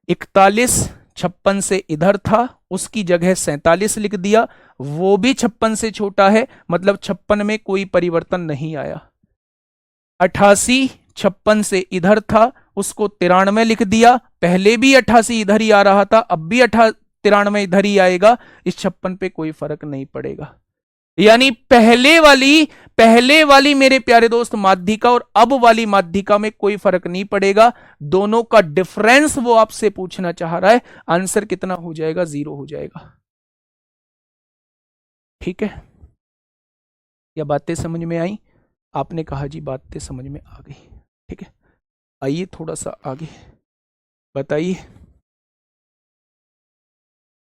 41 56 से इधर था, उसकी जगह 47 लिख दिया। वो भी 56 से छोटा है, मतलब 56 में कोई परिवर्तन नहीं आया। 88 56 से इधर था, उसको 93 लिख दिया। पहले भी 88 इधर ही आ रहा था, अब भी 93 इधर ही आएगा। इस 56 पे कोई फर्क नहीं पड़ेगा। यानी पहले वाली मेरे प्यारे दोस्त माध्यिका और अब वाली माध्यिका में कोई फर्क नहीं पड़ेगा। दोनों का डिफरेंस वो आपसे पूछना चाह रहा है। आंसर कितना हो जाएगा? 0 हो जाएगा। ठीक है, या बातें समझ में आई? आपने कहा जी बातें समझ में आ गई। ठीक है, आइए थोड़ा सा आगे बताइए,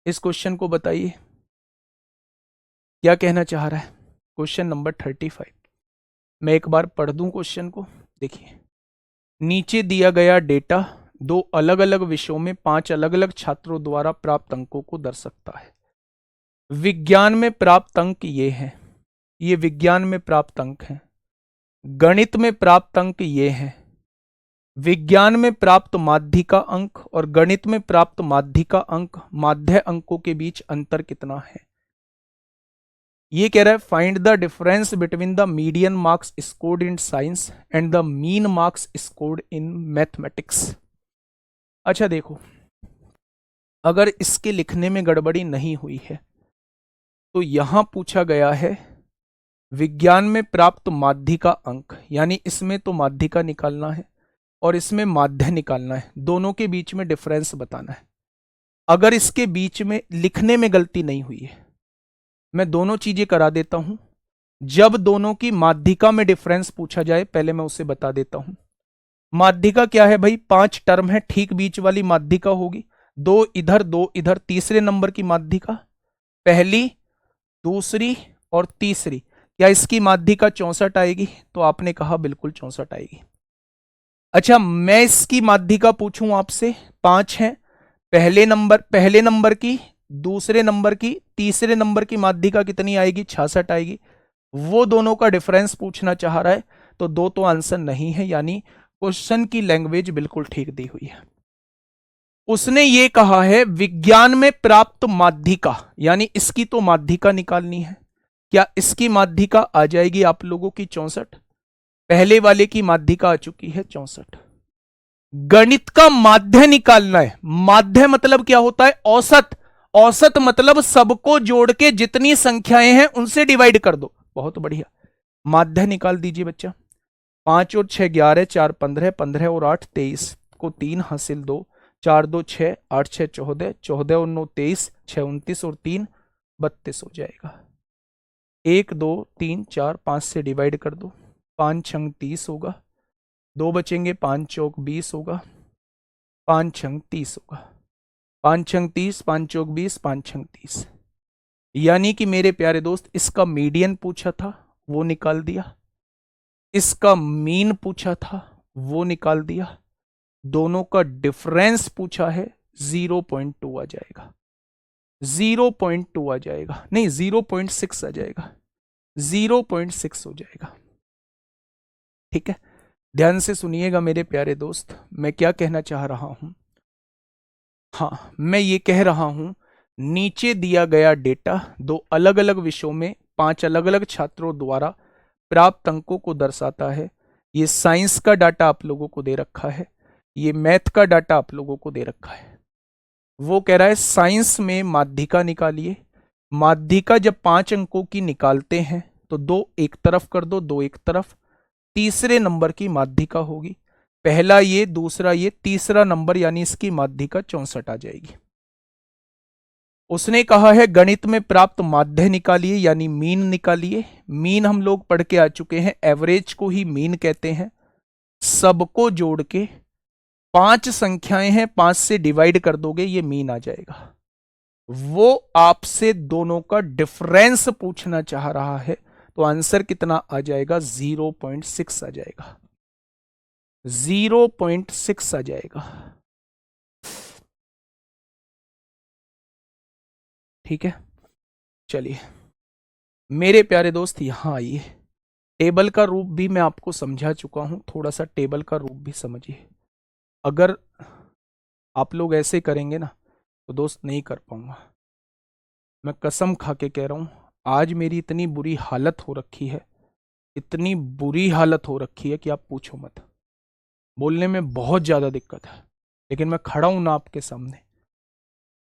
इस क्वेश्चन को बताइए क्या कहना चाह रहा है। Question number 35। मैं एक बार पढ़ दूं क्वेश्चन को। देखिए, नीचे दिया गया डेटा दो अलग अलग विषयों में 5 अलग अलग छात्रों द्वारा प्राप्त अंकों को दर्शाता है। विज्ञान में प्राप्त अंक ये हैं, ये विज्ञान में प्राप्त अंक हैं। गणित में प्राप्त अंक ये हैं। विज्ञान में प्राप्त माध्यिका अंक और गणित में प्राप्त माध्यिका अंक, माध्य अंकों के बीच अंतर कितना है? ये कह रहा है find the difference between the median marks scored in science and the mean marks scored in mathematics. अच्छा देखो, अगर इसके लिखने में गड़बड़ी नहीं हुई है तो यहां पूछा गया है विज्ञान में प्राप्त माध्यिका अंक, यानी इसमें तो माध्यिका निकालना है और इसमें माध्य निकालना है। दोनों के बीच में डिफरेंस बताना है। अगर इसके बीच में लिखने में गलती नहीं हुई है, मैं दोनों चीजें करा देता हूं। जब दोनों की माध्यिका में डिफरेंस पूछा जाए, पहले मैं उसे बता देता हूं। माध्यिका क्या है भाई? 5 टर्म है, ठीक बीच वाली माध्यिका होगी। 2 इधर 2 इधर, तीसरे नंबर की माध्यिका, पहली दूसरी और तीसरी। क्या इसकी माध्यिका 64 आएगी? तो आपने कहा बिल्कुल 64 आएगी। अच्छा, मैं इसकी माध्यिका पूछूं आपसे, 5 है, पहले नंबर की, दूसरे नंबर की, तीसरे नंबर की माध्यिका कितनी आएगी? 66 आएगी। वो दोनों का डिफरेंस पूछना चाह रहा है, तो 2 तो आंसर नहीं है, यानी क्वेश्चन की लैंग्वेज बिल्कुल ठीक दी हुई है। उसने ये कहा है विज्ञान में प्राप्त माध्यिका, यानी इसकी तो माध्यिका निकालनी है। क्या इसकी माध्यिका आ जाएगी आप लोगों की 64? पहले वाले की माध्यिका आ चुकी है 64। गणित का माध्य निकालना है। माध्य मतलब क्या होता है? औसत। औसत मतलब सबको जोड़ के जितनी संख्याएं हैं उनसे डिवाइड कर दो। बहुत बढ़िया, माध्य निकाल दीजिए बच्चा। 5 और 6 11, 4 15, 15 और 8 23 को 3 हासिल 2, 4 2 6, 8 6 14, 14 और 9 23, 6 29 और 3 32 हो जाएगा। 1 2 3 4 5 से डिवाइड कर दो, 5 6 30 होगा। 2 बचेंगे, 5 चौक 20 होगा, 5 6 30 होगा। 5 6 30, 5 चौक 20, 5 6 30। यानी कि मेरे प्यारे दोस्त, इसका मीडियन पूछा था वो निकाल दिया, इसका मीन पूछा था वो निकाल दिया, दोनों का डिफरेंस पूछा है, 0.2 आ जाएगा। 0.2 आ जाएगा, नहीं 0.6 आ जाएगा, 0.6 हो जाएगा। ठीक है, ध्यान से सुनिएगा मेरे प्यारे दोस्त, मैं क्या कहना चाह रहा हूं। हाँ, मैं ये कह रहा हूं नीचे दिया गया डेटा 2 अलग अलग विषयों में 5 अलग अलग छात्रों द्वारा प्राप्त अंकों को दर्शाता है। ये साइंस का डाटा आप लोगों को दे रखा है, ये मैथ का डाटा आप लोगों को दे रखा है। वो कह रहा है साइंस में माध्यिका निकालिए। माध्यिका जब 5 अंकों की निकालते हैं तो 2 एक तरफ कर दो, 2 एक तरफ। तीसरे नंबर की माध्यिका होगी, पहला ये, दूसरा ये, तीसरा नंबर, यानी इसकी माध्यिका 64 आ जाएगी। उसने कहा है गणित में प्राप्त माध्य निकालिए, यानी मीन निकालिए। मीन हम लोग पढ़ के आ चुके हैं, एवरेज को ही मीन कहते हैं। सबको जोड़ के 5 संख्याएं हैं, 5 से डिवाइड कर दोगे, ये मीन आ जाएगा। वो आपसे दोनों का डिफरेंस पूछना चाह रहा है, तो आंसर कितना आ जाएगा? 0.6 आ जाएगा, 0.6 आ जाएगा। ठीक है, चलिए मेरे प्यारे दोस्त यहां आइए। टेबल का रूप भी मैं आपको समझा चुका हूं, थोड़ा सा टेबल का रूप भी समझिए। अगर आप लोग ऐसे करेंगे ना तो दोस्त नहीं कर पाऊंगा, मैं कसम खा के कह रहा हूं। आज मेरी इतनी बुरी हालत हो रखी है, इतनी बुरी हालत हो रखी है कि आप पूछो मत। बोलने में बहुत ज्यादा दिक्कत है, लेकिन मैं खड़ा हूं ना आपके सामने।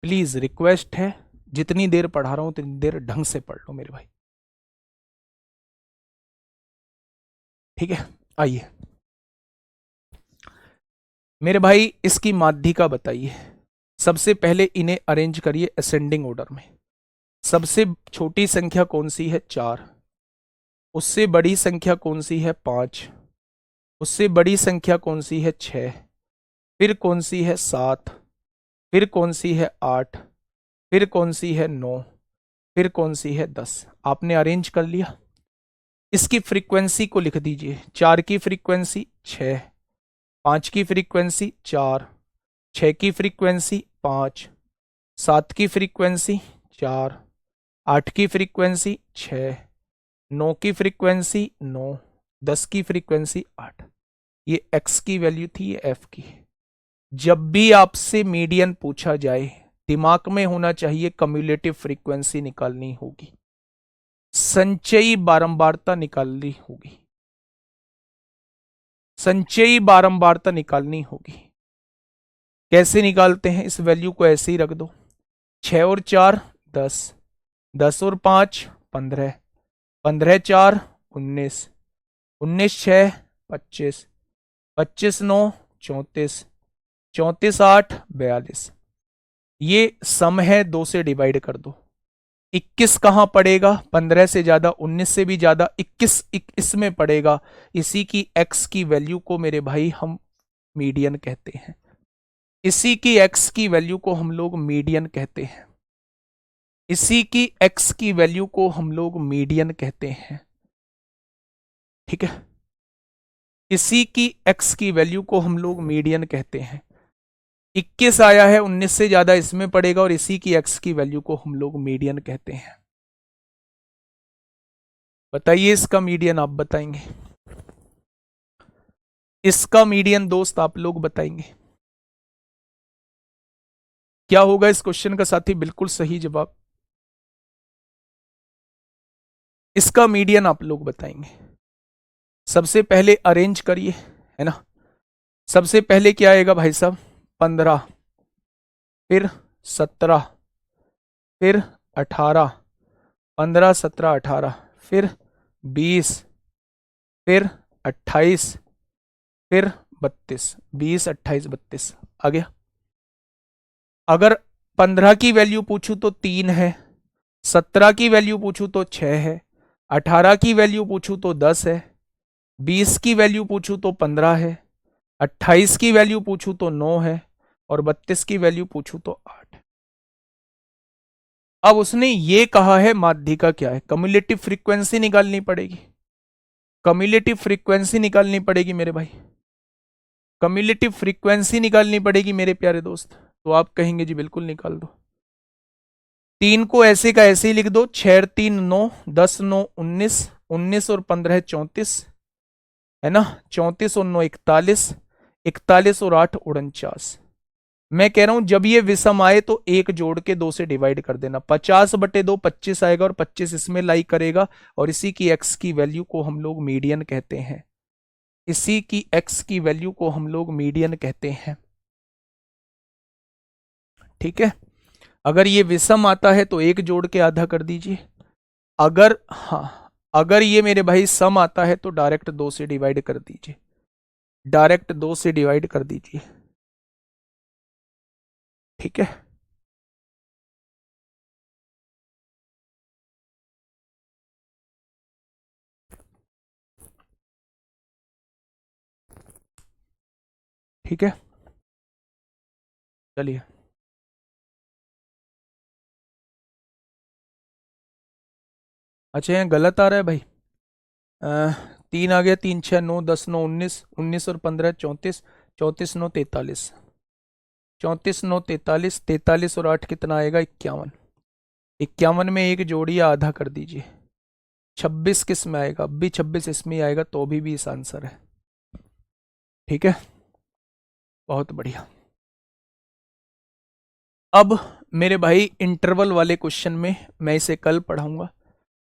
प्लीज रिक्वेस्ट है, जितनी देर पढ़ा रहा हूं उतनी देर ढंग से पढ़ लो मेरे भाई। ठीक है, आइए मेरे भाई, इसकी माध्यिका बताइए। सबसे पहले इन्हें अरेंज करिए असेंडिंग ऑर्डर में। सबसे छोटी संख्या कौन सी है? 4। उससे बड़ी संख्या कौन सी है? 5। उससे बड़ी संख्या कौन सी है? 6। फिर कौन सी है? 7। फिर कौन सी है? 8। फिर कौन सी है? 9। फिर कौन सी है? 10। आपने अरेंज कर लिया। इसकी फ्रीक्वेंसी को लिख दीजिए। 4 की फ्रीक्वेंसी 6, 5 की फ्रीक्वेंसी 4, 6 की फ्रीक्वेंसी 5, 7 की फ्रीक्वेंसी 4, 8 की फ्रीक्वेंसी 6, 9 की फ्रीक्वेंसी 9, 10 की फ्रीक्वेंसी 8। ये x की वैल्यू थी, ये f की। जब भी आपसे मीडियन पूछा जाए, दिमाग में होना चाहिए कम्युलेटिव फ्रीक्वेंसी निकालनी होगी, संचयी बारंबारता निकालनी होगी, संचयी बारंबारता निकालनी होगी। कैसे निकालते हैं? इस वैल्यू को ऐसे ही रख दो। 6 और 4 10, 10 और 5 15, 15 4 19, 19 6 25, 25 9 34, 34 8 42। ये सम है, 2 से डिवाइड कर दो। 21 कहां पड़ेगा? 15 से ज्यादा, 19 से भी ज्यादा, 21 इसमें पड़ेगा। इसी की x की वैल्यू को मेरे भाई हम मीडियन कहते हैं। इसी की x की वैल्यू को हम लोग मीडियन कहते हैं। इसी की x की वैल्यू को हम लोग मीडियन कहते हैं। ठीक है, इसी की x की वैल्यू को हम लोग मीडियन कहते हैं। 21 आया है, 19 से ज्यादा इसमें पड़ेगा, और इसी की x की वैल्यू को हम लोग मीडियन कहते हैं। बताइए इसका मीडियन आप बताएंगे। इसका मीडियन दोस्त आप लोग बताएंगे क्या होगा इस क्वेश्चन का? साथी बिल्कुल सही जवाब। इसका मीडियन आप लोग बताएंगे। सबसे पहले अरेंज करिए, है ना। सबसे पहले क्या आएगा भाई साहब? 15, फिर 17, फिर 18, 15 17 18, फिर 20, फिर 28, फिर 32। 20 28 32 आ गया। अगर 15 की वैल्यू पूछूं तो 3 है, 17 की वैल्यू पूछूं तो 6 है, 18 की वैल्यू पूछूं तो 10 है, 20 की वैल्यू पूछूं तो 15 है, 28 की वैल्यू पूछूं तो 9 है, और 32 की वैल्यू पूछूं तो 8। अब उसने ये कहा है माध्यिका क्या है? कम्युलेटिव फ्रीक्वेंसी निकालनी पड़ेगी। कम्युलेटिव फ्रीक्वेंसी निकालनी पड़ेगी मेरे भाई, कम्युलेटिव फ्रीक्वेंसी निकालनी पड़ेगी मेरे प्यारे दोस्त। तो आप कहेंगे जी बिल्कुल निकाल दो। 3 को ऐसे का ऐसे ही लिख दो। 6 3 9, 10 9 19, 19 और 15 34, है ना। 34 और 9 41, 41 और 8 49। मैं कह रहा हूं जब ये विषम आए तो एक जोड़ के 2 से डिवाइड कर देना। 50/2 25 आएगा, और 25 इसमें लाई करेगा, और इसी की x की वैल्यू को हम लोग मीडियन कहते हैं। इसी की x की वैल्यू को हम लोग मीडियन कहते हैं। ठीक है, अगर ये विषम आता है तो एक जोड़ के आधा कर दीजिए। अगर हाँ, अगर ये मेरे भाई सम आता है तो डायरेक्ट 2 से डिवाइड कर दीजिए, डायरेक्ट 2 से डिवाइड कर दीजिए। ठीक है, ठीक है, चलिए। अच्छा, यहाँ गलत आ रहा है भाई। 3 आ गया, 3 6 9 10 9 19, 19 और 15 34, 34 9 43, 34 9 43, 43 और 8 कितना आएगा? 51। 51 में एक जोड़िए, आधा कर दीजिए। 26 किस में आएगा? अब भी 26 इसमें ही आएगा, तो भी इस आंसर है। ठीक है, बहुत बढ़िया। अब मेरे भाई इंटरवल वाले क्वेश्चन में मैं इसे कल पढ़ाऊंगा।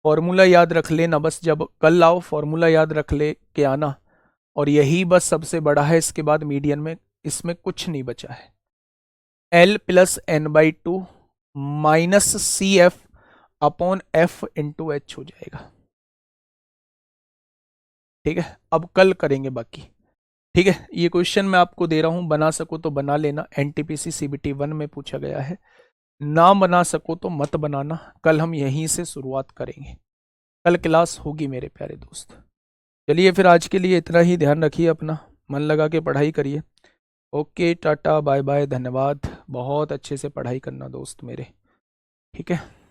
फॉर्मूला याद रख लेना, बस जब कल आओ फॉर्मूला याद रख ले के आना। और यही बस सबसे बड़ा है, इसके बाद मीडियन में इसमें कुछ नहीं बचा है। L+N/2 minus CF upon F into H हो जाएगा। ठीक है, अब कल करेंगे बाकी। ठीक है, ये क्वेश्चन मैं आपको दे रहा हूं, बना सको तो बना लेना, NTPC CBT 1 में पूछा गया है। ना बना सको तो मत बनाना, कल हम यहीं से शुरुआत करेंगे। कल क्लास होगी मेरे प्यारे दोस्त। चलिए फिर आज के लिए इतना ही, ध्यान रखिए अपना, मन लगा के पढ़ाई करिए। ओके, टाटा बाय बाय, धन्यवाद। बहुत अच्छे से पढ़ाई करना दोस्त मेरे। ठीक है।